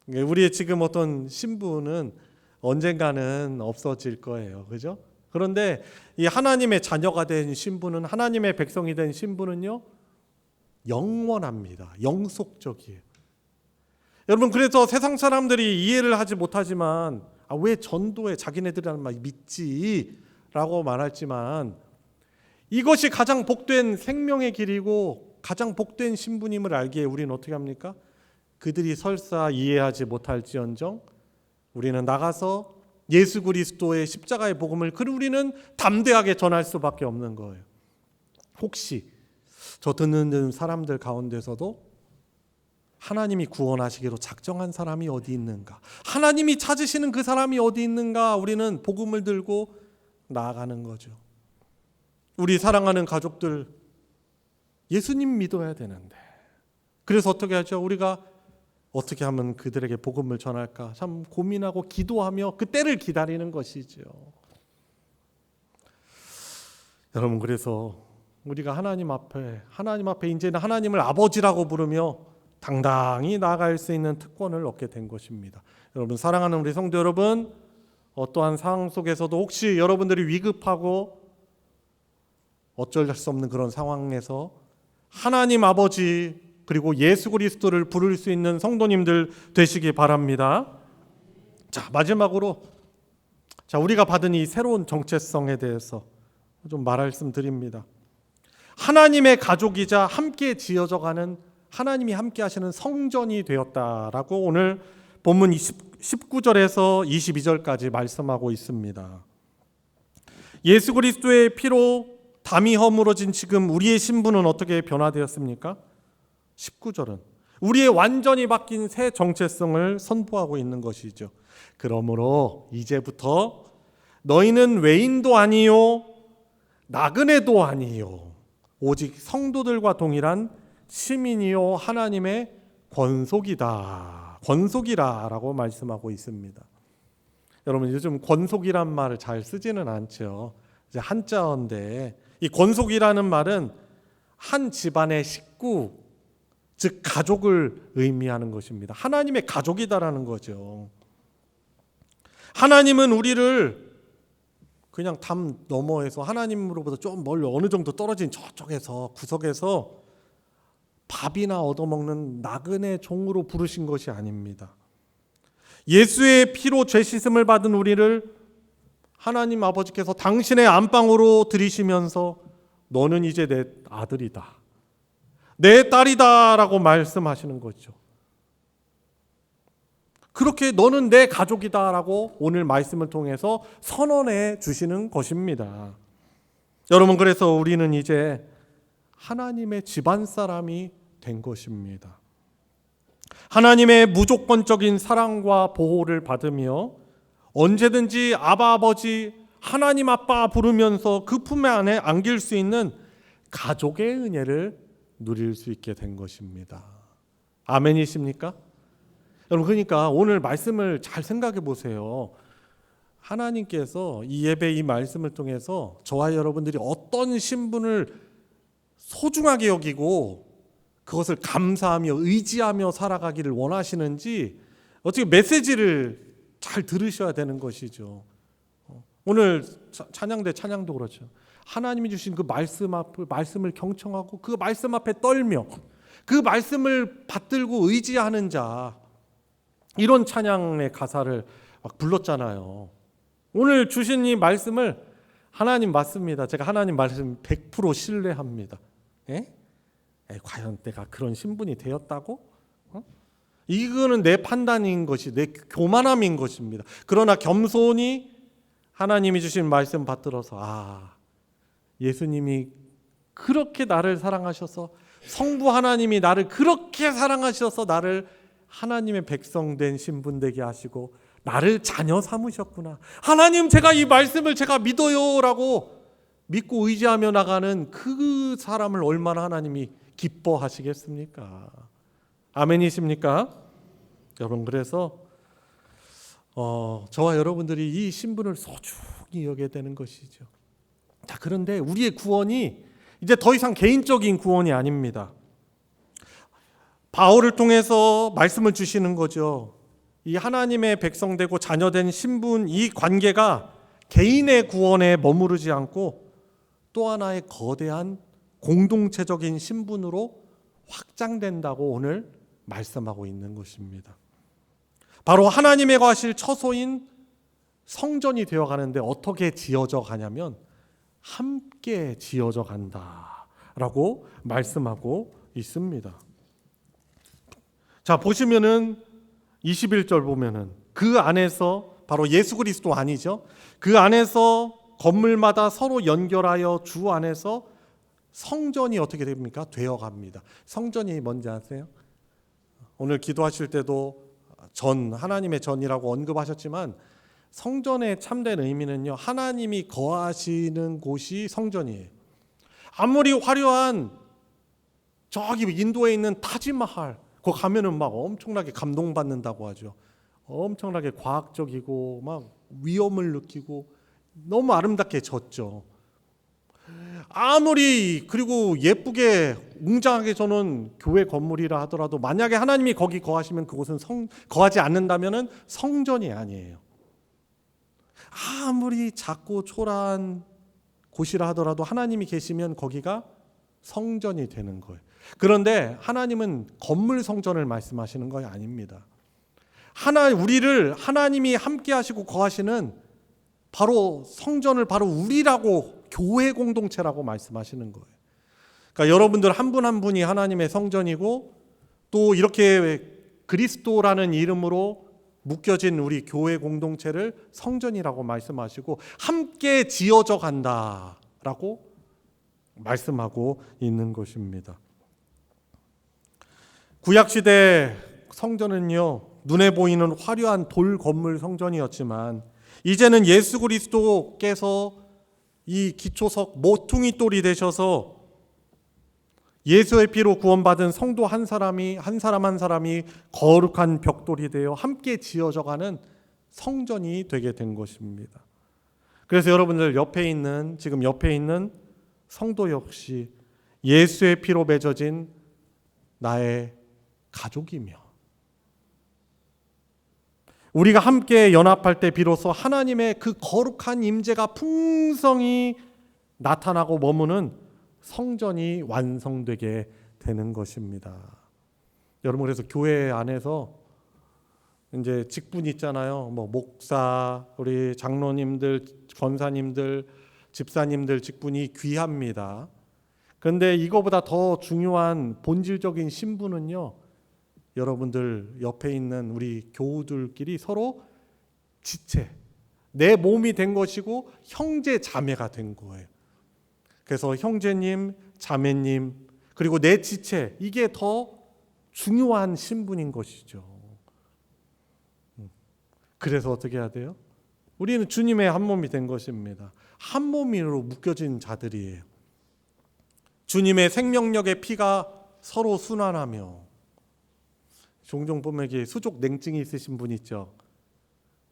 우리의 지금 어떤 신분은 언젠가는 없어질 거예요. 그죠? 그런데 이 하나님의 자녀가 된 신분은, 하나님의 백성이 된 신분은요, 영원합니다. 영속적이에요. 여러분, 그래서 세상 사람들이 이해를 하지 못하지만 왜 전도에 자기네들이라는 말 믿지? 라고 말하지만 이것이 가장 복된 생명의 길이고 가장 복된 신분임을 알기에 우리는 어떻게 합니까? 그들이 설사 이해하지 못할지언정 우리는 나가서 예수 그리스도의 십자가의 복음을 우리는 담대하게 전할 수밖에 없는 거예요. 혹시 저 듣는 사람들 가운데서도 하나님이 구원하시기로 작정한 사람이 어디 있는가? 하나님이 찾으시는 그 사람이 어디 있는가? 우리는 복음을 들고 나아가는 거죠. 우리 사랑하는 가족들, 예수님 믿어야 되는데, 그래서 어떻게 하죠? 우리가 어떻게 하면 그들에게 복음을 전할까? 참 고민하고 기도하며 그 때를 기다리는 것이죠. 여러분, 그래서 우리가 하나님 앞에 이제는 하나님을 아버지라고 부르며 당당히 나아갈 수 있는 특권을 얻게 된 것입니다. 여러분, 사랑하는 우리 성도 여러분, 어떠한 상황 속에서도 혹시 여러분들이 위급하고 어쩔 수 없는 그런 상황에서 하나님 아버지 그리고 예수 그리스도를 부를 수 있는 성도님들 되시기 바랍니다. 자, 마지막으로 우리가 받은 이 새로운 정체성에 대해서 좀 말씀드립니다. 하나님의 가족이자 함께 지어져가는, 하나님이 함께 하시는 성전이 되었다라고 오늘 본문 19절에서 22절까지 말씀하고 있습니다. 예수 그리스도의 피로 담이 허물어진 지금 우리의 신분은 어떻게 변화되었습니까? 19절은 우리의 완전히 바뀐 새 정체성을 선포하고 있는 것이죠. 그러므로 이제부터 너희는 외인도 아니요 나그네도 아니요 오직 성도들과 동일한 시민이요 하나님의 권속이라고 말씀하고 있습니다. 여러분, 요즘 권속이란 말을 잘 쓰지는 않죠. 이제 한자어인데 이 권속이라는 말은 한 집안의 식구, 즉 가족을 의미하는 것입니다. 하나님의 가족이다라는 거죠. 하나님은 우리를 그냥 담 너머에서, 하나님으로부터 좀 멀리 어느 정도 떨어진 저쪽에서 구석에서 밥이나 얻어먹는 나그네 종으로 부르신 것이 아닙니다. 예수의 피로 죄 씻음을 받은 우리를 하나님 아버지께서 당신의 안방으로 들이시면서 너는 이제 내 아들이다, 내 딸이다 라고 말씀하시는 거죠. 그렇게 너는 내 가족이다 라고 오늘 말씀을 통해서 선언해 주시는 것입니다. 여러분, 그래서 우리는 이제 하나님의 집안 사람이 된 것입니다. 하나님의 무조건적인 사랑과 보호를 받으며 언제든지 아바 아버지, 하나님 아빠 부르면서 그 품 안에 안길 수 있는 가족의 은혜를 누릴 수 있게 된 것입니다. 아멘이십니까? 여러분, 그러니까 오늘 말씀을 잘 생각해 보세요. 하나님께서 이 예배, 이 말씀을 통해서 저와 여러분들이 어떤 신분을 소중하게 여기고 그것을 감사하며 의지하며 살아가기를 원하시는지 어떻게 메시지를 잘 들으셔야 되는 것이죠. 오늘 찬양대 찬양도 그렇죠. 하나님이 주신 그 말씀을 경청하고 그 말씀 앞에 떨며 그 말씀을 받들고 의지하는 자, 이런 찬양의 가사를 막 불렀잖아요. 오늘 주신 이 말씀을 하나님 맞습니다. 제가 하나님 말씀 100% 신뢰합니다. 예? 과연 내가 그런 신분이 되었다고? 이거는 내 판단인 것이 내 교만함인 것입니다. 그러나 겸손히 하나님이 주신 말씀 받들어서 예수님이 그렇게 나를 사랑하셔서 성부 하나님이 나를 그렇게 사랑하셔서 나를 하나님의 백성 된 신분 되게 하시고 나를 자녀 삼으셨구나. 하나님 제가 이 말씀을 제가 믿어요 라고 믿고 의지하며 나가는 그 사람을 얼마나 하나님이 기뻐하시겠습니까? 아멘이십니까? 여러분 그래서 저와 여러분들이 이 신분을 소중히 여겨야 되는 것이죠. 자, 그런데 우리의 구원이 이제 더 이상 개인적인 구원이 아닙니다. 바울을 통해서 말씀을 주시는 거죠. 이 하나님의 백성 되고 자녀된 신분, 이 관계가 개인의 구원에 머무르지 않고 또 하나의 거대한 공동체적인 신분으로 확장된다고 오늘 말씀하고 있는 것입니다. 바로 하나님의 거하실 처소인 성전이 되어가는데 어떻게 지어져 가냐면 함께 지어져 간다라고 말씀하고 있습니다. 자, 보시면은 21절 보면은 그 안에서 바로 예수 그리스도 아니죠. 그 안에서 건물마다 서로 연결하여 주 안에서 성전이 어떻게 됩니까? 되어갑니다. 성전이 뭔지 아세요? 오늘 기도하실 때도 하나님의 전이라고 언급하셨지만 성전의 참된 의미는요, 하나님이 거하시는 곳이 성전이에요. 아무리 화려한 저기 인도에 있는 타지마할 거기 가면은 막 엄청나게 감동받는다고 하죠. 엄청나게 과학적이고 막 위엄을 느끼고 너무 아름답게 졌죠. 아무리 그리고 예쁘게 웅장하게 저는 교회 건물이라 하더라도 만약에 하나님이 거기 거하시면 그곳은 거하지 않는다면은 성전이 아니에요. 아무리 작고 초라한 곳이라 하더라도 하나님이 계시면 거기가 성전이 되는 거예요. 그런데 하나님은 건물 성전을 말씀하시는 것이 아닙니다. 우리를 하나님이 함께 하시고 거하시는 바로 성전을 바로 우리라고 교회 공동체라고 말씀하시는 거예요. 그러니까 여러분들 한 분 한 분이 하나님의 성전이고 또 이렇게 그리스도라는 이름으로 묶여진 우리 교회 공동체를 성전이라고 말씀하시고 함께 지어져 간다라고 말씀하고 있는 것입니다. 구약시대 성전은요, 눈에 보이는 화려한 돌 건물 성전이었지만 이제는 예수 그리스도께서 이 기초석 모퉁이 돌이 되셔서 예수의 피로 구원받은 성도 한 사람 한 사람이 거룩한 벽돌이 되어 함께 지어져가는 성전이 되게 된 것입니다. 그래서 여러분들 지금 옆에 있는 성도 역시 예수의 피로 맺어진 나의 가족이며 우리가 함께 연합할 때 비로소 하나님의 그 거룩한 임재가 풍성히 나타나고 머무는 성전이 완성되게 되는 것입니다. 여러분 그래서 교회 안에서 이제 직분 있잖아요. 뭐 목사, 우리 장로님들, 권사님들, 집사님들 직분이 귀합니다. 그런데 이거보다 더 중요한 본질적인 신분은요, 여러분들 옆에 있는 우리 교우들끼리 서로 지체, 내 몸이 된 것이고 형제 자매가 된 거예요. 그래서 형제님, 자매님, 그리고 내 지체, 이게 더 중요한 신분인 것이죠. 그래서 어떻게 해야 돼요? 우리는 주님의 한 몸이 된 것입니다. 한 몸으로 묶여진 자들이에요. 주님의 생명력의 피가 서로 순환하며, 종종 보면 수족 냉증이 있으신 분 있죠.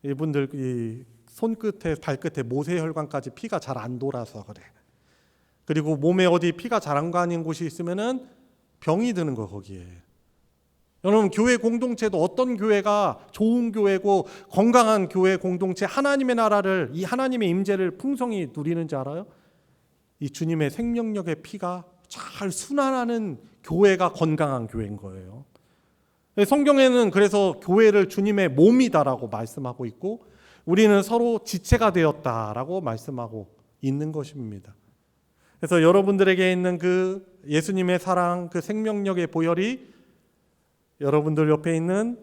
이분들 이 손끝에 발끝에 모세혈관까지 피가 잘 안 돌아서 그래. 그리고 몸에 어디 피가 잘 안 가는 곳이 있으면은 병이 드는 거 거기에. 여러분 교회 공동체도 어떤 교회가 좋은 교회고 건강한 교회 공동체, 하나님의 나라를, 이 하나님의 임재를 풍성히 누리는지 알아요? 이 주님의 생명력의 피가 잘 순환하는 교회가 건강한 교회인 거예요. 성경에는 그래서 교회를 주님의 몸이다라고 말씀하고 있고, 우리는 서로 지체가 되었다라고 말씀하고 있는 것입니다. 그래서 여러분들에게 있는 그 예수님의 사랑, 그 생명력의 보혈이 여러분들 옆에 있는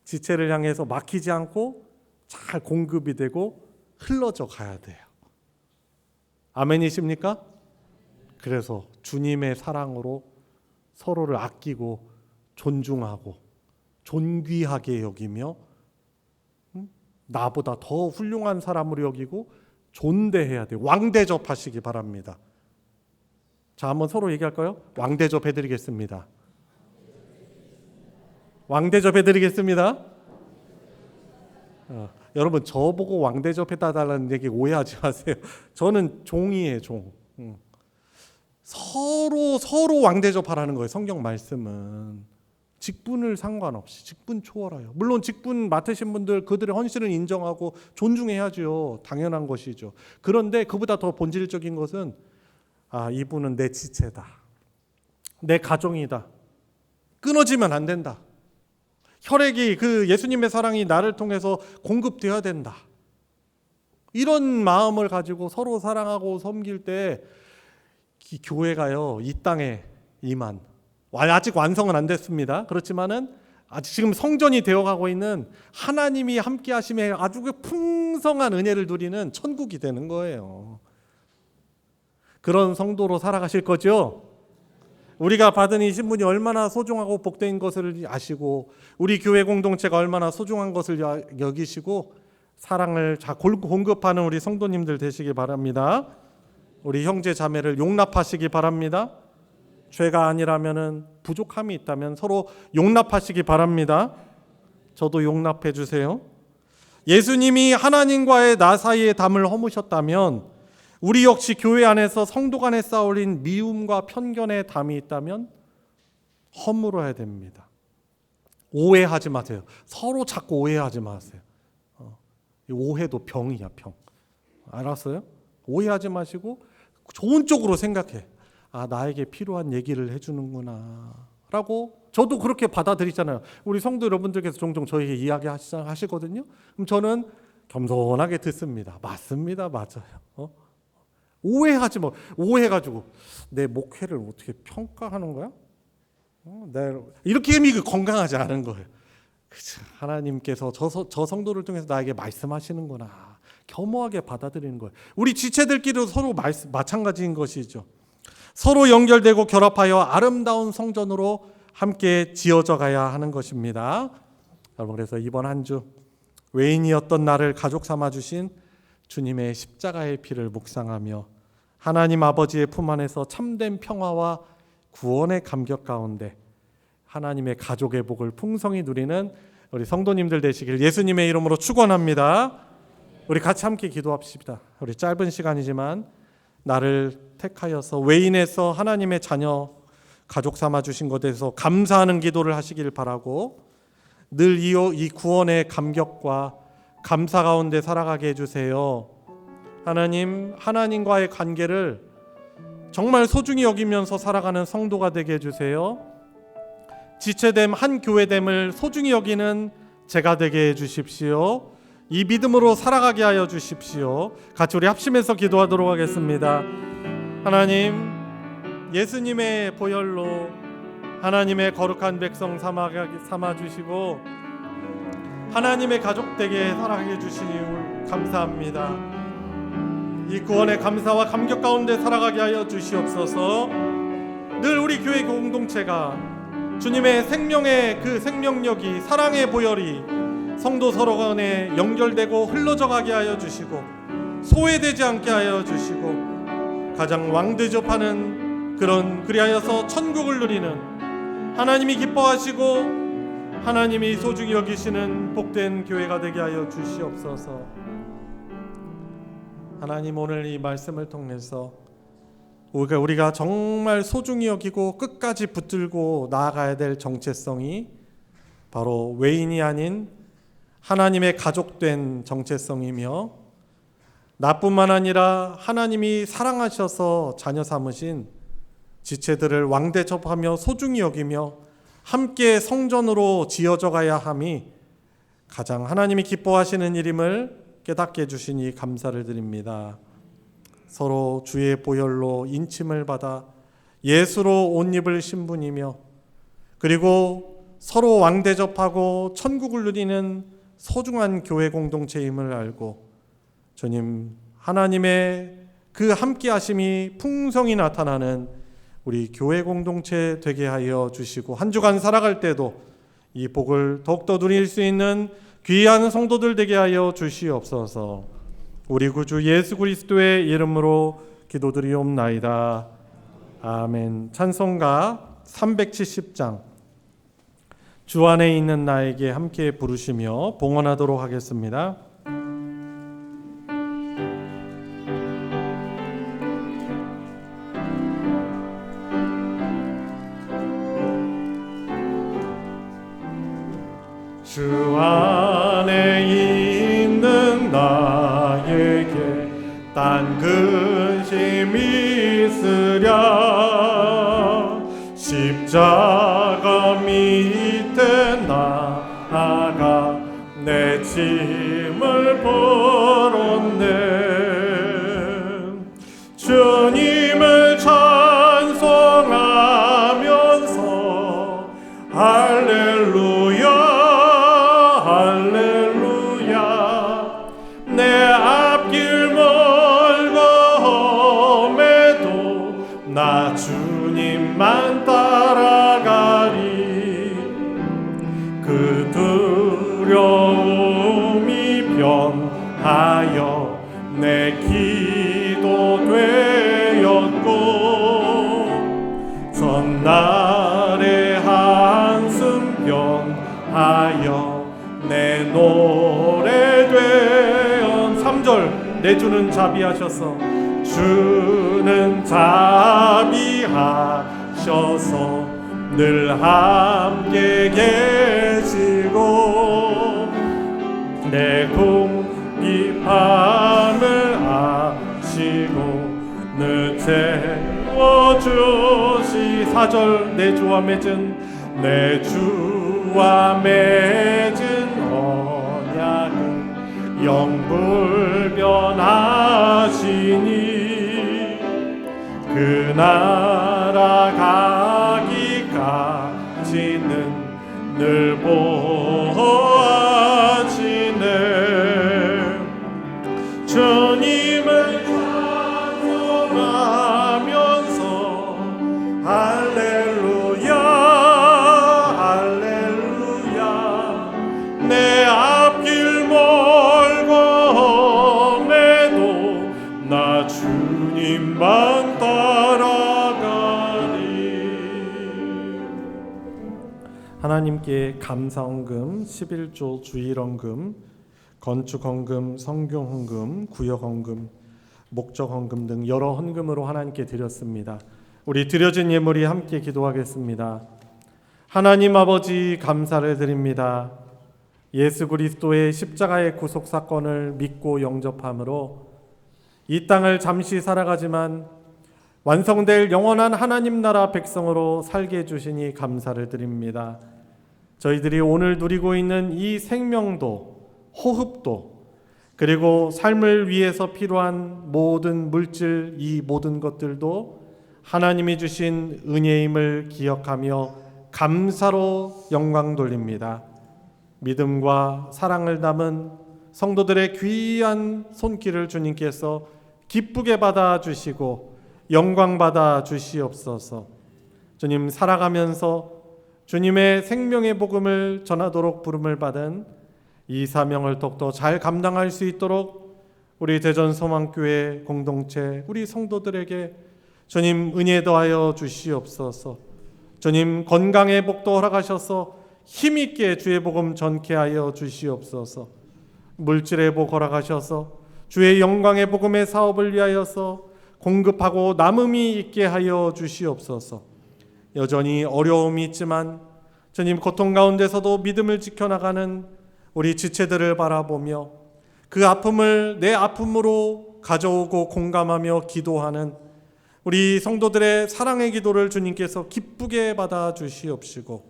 지체를 향해서 막히지 않고 잘 공급이 되고 흘러져 가야 돼요. 아멘이십니까? 그래서 주님의 사랑으로 서로를 아끼고 존중하고 존귀하게 여기며 나보다 더 훌륭한 사람으로 여기고 존대해야 돼요. 왕대접하시기 바랍니다. 자, 한번 서로 얘기할까요? 왕대접 해드리겠습니다. 왕대접 해드리겠습니다. 여러분, 저보고 왕대접 해달라는 얘기 오해하지 마세요. 저는 종이에요, 종. 서로 왕대접하라는 거예요. 성경 말씀은 직분을 상관없이 직분 초월하여. 물론 직분 맡으신 분들 그들의 헌신을 인정하고 존중해야죠. 당연한 것이죠. 그런데 그보다 더 본질적인 것은 이분은 내 지체다. 내 가정이다. 끊어지면 안 된다. 혈액이 그 예수님의 사랑이 나를 통해서 공급되어야 된다. 이런 마음을 가지고 서로 사랑하고 섬길 때 이 교회가요, 이 땅에 이만 아직 완성은 안 됐습니다. 그렇지만은 아직 지금 성전이 되어가고 있는 하나님이 함께 하심에 아주 풍성한 은혜를 누리는 천국이 되는 거예요. 그런 성도로 살아가실 거죠? 우리가 받은 이 신분이 얼마나 소중하고 복된 것을 아시고 우리 교회 공동체가 얼마나 소중한 것을 여기시고 사랑을 공급하는 우리 성도님들 되시기 바랍니다. 우리 형제 자매를 용납하시기 바랍니다. 죄가 아니라면은 부족함이 있다면 서로 용납하시기 바랍니다. 저도 용납해 주세요. 예수님이 하나님과의 나 사이의 담을 허무셨다면 우리 역시 교회 안에서 성도 간에 쌓아올린 미움과 편견의 담이 있다면 허물어야 됩니다. 오해하지 마세요. 서로 자꾸 오해하지 마세요. 오해도 병이야, 병. 알았어요? 오해하지 마시고 좋은 쪽으로 생각해. 나에게 필요한 얘기를 해주는구나 라고 저도 그렇게 받아들이잖아요. 우리 성도 여러분들께서 종종 저에게 이야기하시거든요. 그럼 저는 겸손하게 듣습니다. 맞습니다. 맞아요. 오해하지 마. 오해가지고 내 목회를 어떻게 평가하는 거야? 이렇게 의미 건강하지 않은 거예요. 그쵸? 하나님께서 저 성도를 통해서 나에게 말씀하시는구나. 겸허하게 받아들이는 거예요. 우리 지체들끼리도 서로 마찬가지인 것이죠. 서로 연결되고 결합하여 아름다운 성전으로 함께 지어져 가야 하는 것입니다. 여러분, 그래서 이번 한 주 외인이었던 나를 가족 삼아 주신 주님의 십자가의 피를 묵상하며 하나님 아버지의 품 안에서 참된 평화와 구원의 감격 가운데 하나님의 가족의 복을 풍성히 누리는 우리 성도님들 되시길 예수님의 이름으로 축원합니다. 우리 같이 함께 기도합시다. 우리 짧은 시간이지만 나를 택하여서 외인에서 하나님의 자녀 가족 삼아 주신 것에 대해서 감사하는 기도를 하시길 바라고 늘 이 구원의 감격과 감사 가운데 살아가게 해주세요. 하나님과의 관계를 정말 소중히 여기면서 살아가는 성도가 되게 해주세요. 지체됨 한 교회됨을 소중히 여기는 제가 되게 해주십시오. 이 믿음으로 살아가게 하여 주십시오. 같이 우리 합심해서 기도하도록 하겠습니다. 하나님, 예수님의 보혈로 하나님의 거룩한 백성 삼아 주시고 하나님의 가족 되게 살아가게 주시니 감사합니다. 이 구원의 감사와 감격 가운데 살아가게 하여 주시옵소서. 늘 우리 교회 공동체가 주님의 생명의 그 생명력이 사랑의 보혈이 성도 서로 간에 연결되고 흘러져 가게 하여 주시고 소외되지 않게 하여 주시고 가장 왕대접하는 그리하여서 천국을 누리는 하나님이 기뻐하시고 하나님이 소중히 여기시는 복된 교회가 되게 하여 주시옵소서. 하나님, 오늘 이 말씀을 통해서 우리가 정말 소중히 여기고 끝까지 붙들고 나아가야 될 정체성이 바로 외인이 아닌 하나님의 가족된 정체성이며 나뿐만 아니라 하나님이 사랑하셔서 자녀 삼으신 지체들을 왕대접하며 소중히 여기며 함께 성전으로 지어져 가야 함이 가장 하나님이 기뻐하시는 일임을 깨닫게 해주시니 감사를 드립니다. 서로 주의 보혈로 인침을 받아 예수로 옷 입을 신분이며 그리고 서로 왕대접하고 천국을 누리는 소중한 교회 공동체임을 알고 주님 하나님의 그 함께하심이 풍성히 나타나는 우리 교회 공동체 되게 하여 주시고 한 주간 살아갈 때도 이 복을 더욱더 누릴 수 있는 귀한 성도들 되게 하여 주시옵소서. 우리 구주 예수 그리스도의 이름으로 기도드리옵나이다. 아멘. 찬송가 370장 주 안에 있는 나에게 함께 부르시며 봉헌하도록 하겠습니다. 주 안에 있는 나에게 딴 근심 있으랴 십자가 밑에 나아가 내 짐을 풀었네 주님을 찬송하면서 할렐루야 할렐루야 내 앞길 멀고 험해도 나 주님만 따라가리 그 두려움이 변하여 내 기도 되었고 전날의 한숨 변하여 내 노래 되었 3절 내 주는 자비하셔서 주는 자비하셔서 늘 함께 계시고 내 궁핍함을 아시고 늘 채워주시 4절 내 주와 맺은 언약은 영불변하시니 그 나라 가기까지는 늘 보호하시네 주님을 찬송하면서 할렐루야 할렐루야 내 앞길 멀고 험해도 나 주님만 따라가리. 하나님께 감사헌금, 11조 주일헌금, 건축헌금, 성경헌금, 구역헌금, 목적헌금 등 여러 헌금으로 하나님께 드렸습니다. 우리 드려진 예물이 함께 기도하겠습니다. 하나님 아버지 감사를 드립니다. 예수 그리스도의 십자가의 구속 사건을 믿고 영접함으로 이 땅을 잠시 살아가지만 완성될 영원한 하나님 나라 백성으로 살게 해주시니 감사를 드립니다. 저희들이 오늘 누리고 있는 이 생명도 호흡도 그리고 삶을 위해서 필요한 모든 물질 이 모든 것들도 하나님이 주신 은혜임을 기억하며 감사로 영광 돌립니다. 믿음과 사랑을 담은 성도들의 귀한 손길을 주님께서 기쁘게 받아주시고 영광 받아주시옵소서. 주님 살아가면서 주님의 생명의 복음을 전하도록 부름을 받은 이 사명을 더욱더 잘 감당할 수 있도록 우리 대전소망교회 공동체 우리 성도들에게 주님 은혜 더하여 주시옵소서. 주님 건강의 복도 허락하셔서 힘있게 주의 복음 전케 하여 주시옵소서. 물질의 복 허락하셔서 주의 영광의 복음의 사업을 위하여서 공급하고 남음이 있게 하여 주시옵소서. 여전히 어려움이 있지만 주님 고통 가운데서도 믿음을 지켜나가는 우리 지체들을 바라보며 그 아픔을 내 아픔으로 가져오고 공감하며 기도하는 우리 성도들의 사랑의 기도를 주님께서 기쁘게 받아 주시옵시고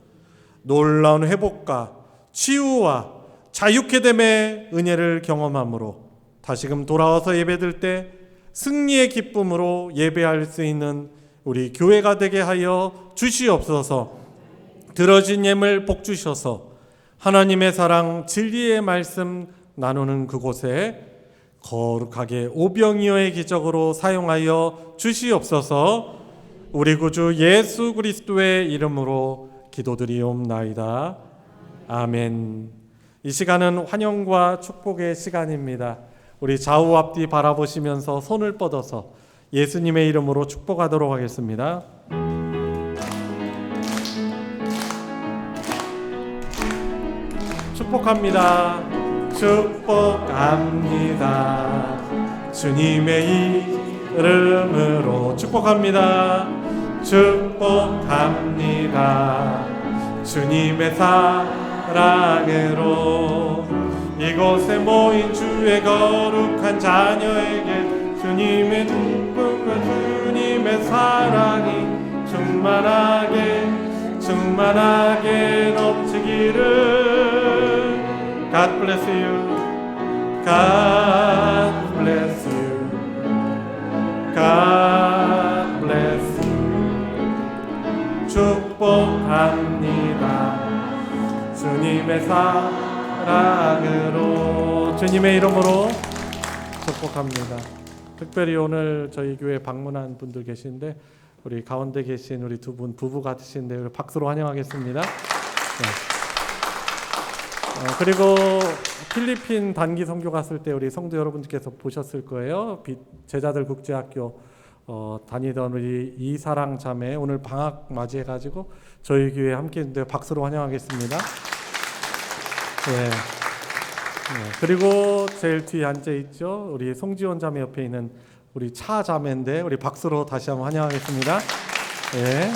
놀라운 회복과 치유와 자유케 됨의 은혜를 경험함으로 다시금 돌아와서 예배드릴 때 승리의 기쁨으로 예배할 수 있는 우리 교회가 되게 하여 주시옵소서. 들어진 예물 복 주셔서 하나님의 사랑 진리의 말씀 나누는 그곳에 거룩하게 오병이어의 기적으로 사용하여 주시옵소서. 우리 구주 예수 그리스도의 이름으로 기도드리옵나이다. 아멘. 이 시간은 환영과 축복의 시간입니다. 우리 좌우 앞뒤 바라보시면서 손을 뻗어서 예수님의 이름으로 축복하도록 하겠습니다. 축복합니다. 축복합니다. 주님의 이름으로 축복합니다. 축복합니다. 주님의 사랑으로 이곳에 모인 주의 거룩한 자녀에게 주님의 축복과 주님의 사랑이 충만하게 넘치기를. God bless you. God bless you. God bless you. 축복합니다. 주님의 사랑으로 주님의 이름으로 축복합니다. 특별히 오늘 저희 교회 방문한 분들 계신데 우리 가운데 계신 우리 두 분 부부 같으신데 우리 박수로 환영하겠습니다. 네. 그리고 필리핀 단기 선교 갔을 때 우리 성도 여러분들께서 보셨을 거예요. 제자들 국제학교 다니던 우리 이사랑 자매 오늘 방학 맞이해가지고 저희 교회에 함께 있는데 박수로 환영하겠습니다. 네. 그리고 제일 뒤에 앉아 있죠. 우리 송지원 자매 옆에 있는 우리 차 자매인데 우리 박수로 다시 한번 환영하겠습니다. 네.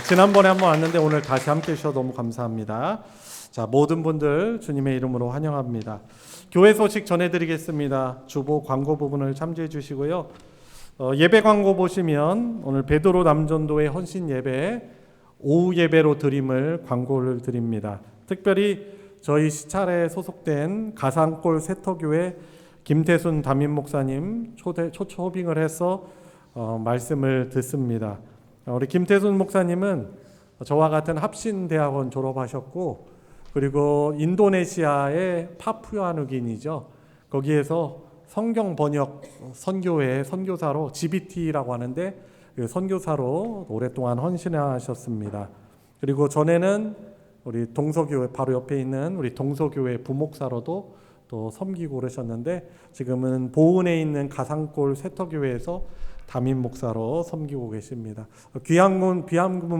지난번에 한번 왔는데 오늘 다시 함께 해주셔서 너무 감사합니다. 자, 모든 분들 주님의 이름으로 환영합니다. 교회 소식 전해드리겠습니다. 주보 광고 부분을 참조해 주시고요. 예배 광고 보시면 오늘 베드로 남전도의 헌신 예배 오후 예배로 드림을 광고를 드립니다. 특별히 저희 시찰에 소속된 가산골 세터교회 김태순 담임 목사님 초빙을 해서 말씀을 듣습니다. 우리 김태순 목사님은 저와 같은 합신대학원 졸업하셨고 그리고 인도네시아의 파푸아누기니죠. 거기에서 성경 번역 선교회 선교사로 GBT라고 하는데 그 선교사로 오랫동안 헌신하셨습니다. 그리고 전에는 우리 동서교회 바로 옆에 있는 우리 동서교회 부목사로도 또 섬기고 그러셨는데 지금은 보은에 있는 가산골 세터교회에서 담임 목사로 섬기고 계십니다. 귀한분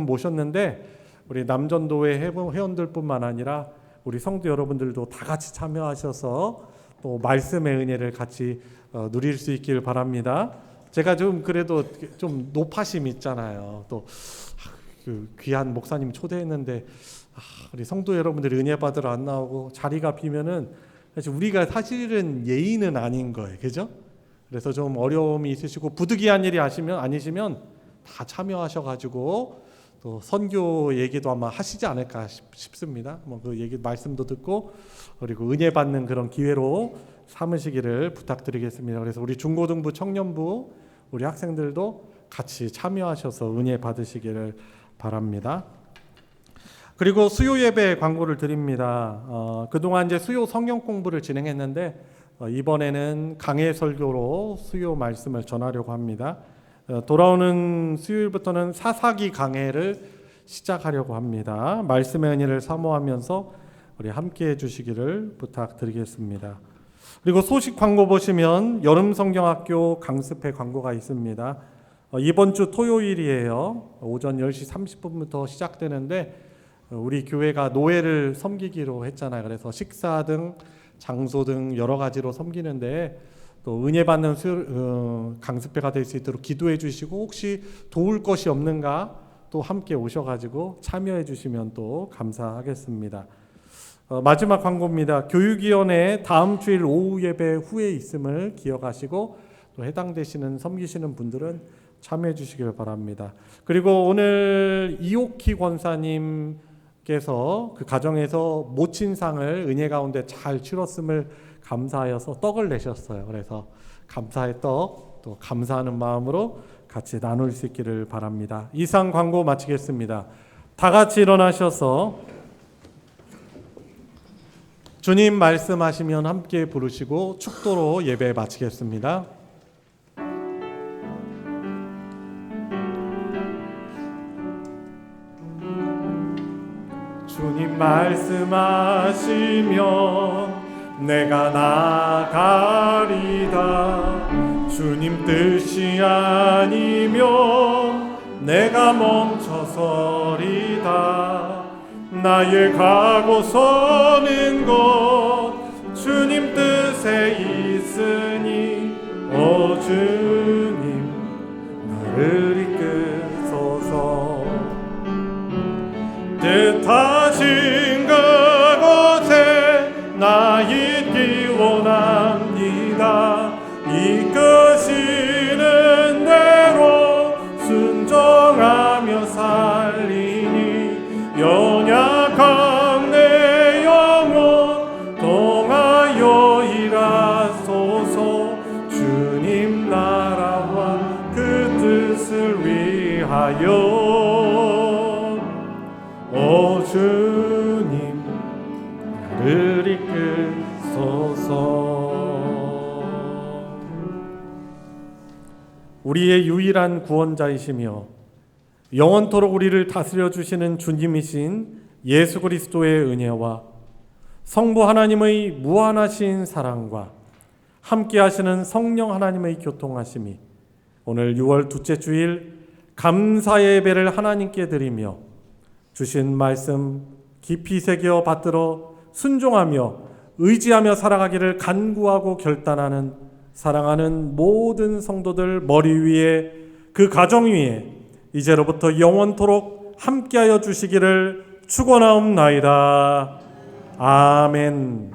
모셨는데 우리 남전도회 회원들뿐만 아니라 우리 성도 여러분들도 다 같이 참여하셔서 또 말씀의 은혜를 같이 누릴 수 있길 바랍니다. 제가 좀 그래도 좀 노파심 있잖아요. 또 그 귀한 목사님 초대했는데 우리 성도 여러분들이 은혜 받으러 안 나오고 자리가 비면은 우리가 사실은 예의는 아닌 거예요, 그죠? 그래서 좀 어려움이 있으시고 부득이한 일이 아니시면 다 참여하셔가지고 또 선교 얘기도 아마 하시지 않을까 싶습니다. 뭐 그 얘기 말씀도 듣고 그리고 은혜 받는 그런 기회로 삼으시기를 부탁드리겠습니다. 그래서 우리 중고등부 청년부 우리 학생들도 같이 참여하셔서 은혜 받으시기를 바랍니다. 그리고 수요 예배 광고를 드립니다. 그동안 이제 수요 성경 공부를 진행했는데 이번에는 강해 설교로 수요 말씀을 전하려고 합니다. 돌아오는 수요일부터는 사사기 강해를 시작하려고 합니다. 말씀의 은혜를 사모하면서 우리 함께 해주시기를 부탁드리겠습니다. 그리고 소식 광고 보시면 여름 성경학교 강습회 광고가 있습니다. 이번 주 토요일이에요. 오전 10시 30분부터 시작되는데 우리 교회가 노예를 섬기기로 했잖아요. 그래서 식사 등 장소 등 여러 가지로 섬기는데 또 은혜 받는 강습회가 될 수 있도록 기도해 주시고 혹시 도울 것이 없는가 또 함께 오셔가지고 참여해 주시면 또 감사하겠습니다. 마지막 광고입니다. 교육위원회 다음 주일 오후 예배 후에 있음을 기억하시고 또 해당되시는 섬기시는 분들은 참여해 주시길 바랍니다. 그리고 오늘 이옥희 권사님께서 그 가정에서 모친상을 은혜 가운데 잘 치렀음을 감사하여서 떡을 내셨어요. 그래서 감사의 떡, 또 감사하는 마음으로 같이 나눌 수 있기를 바랍니다. 이상 광고 마치겠습니다. 다 같이 일어나셔서 주님 말씀하시면 함께 부르시고 축도로 예배 마치겠습니다. 주님 말씀하시면 내가 나가리다. 주님 뜻이 아니면 내가 멈춰서리다. 나의 가고 서는 곳 주님 뜻에 있으니 오 주님 나를 이끄소서. 뜻하신 그곳에 나 있기 원합니다. 이끄시는 대로 순종하며 살리니 연약한 내 영혼 동하여 일하소서. 주님 나라와 그 뜻을 위하여 오 주님 나를 이끄소서. 우리의 유일한 구원자이시며 영원토록 우리를 다스려 주시는 주님이신 예수 그리스도의 은혜와 성부 하나님의 무한하신 사랑과 함께 하시는 성령 하나님의 교통하심이 오늘 6월 둘째 주일 감사의 예배를 하나님께 드리며 주신 말씀 깊이 새겨 받들어 순종하며 의지하며 살아가기를 간구하고 결단하는 사랑하는 모든 성도들 머리 위에 그 가정 위에 이제로부터 영원토록 함께하여 주시기를 축원하옵나이다. 아멘.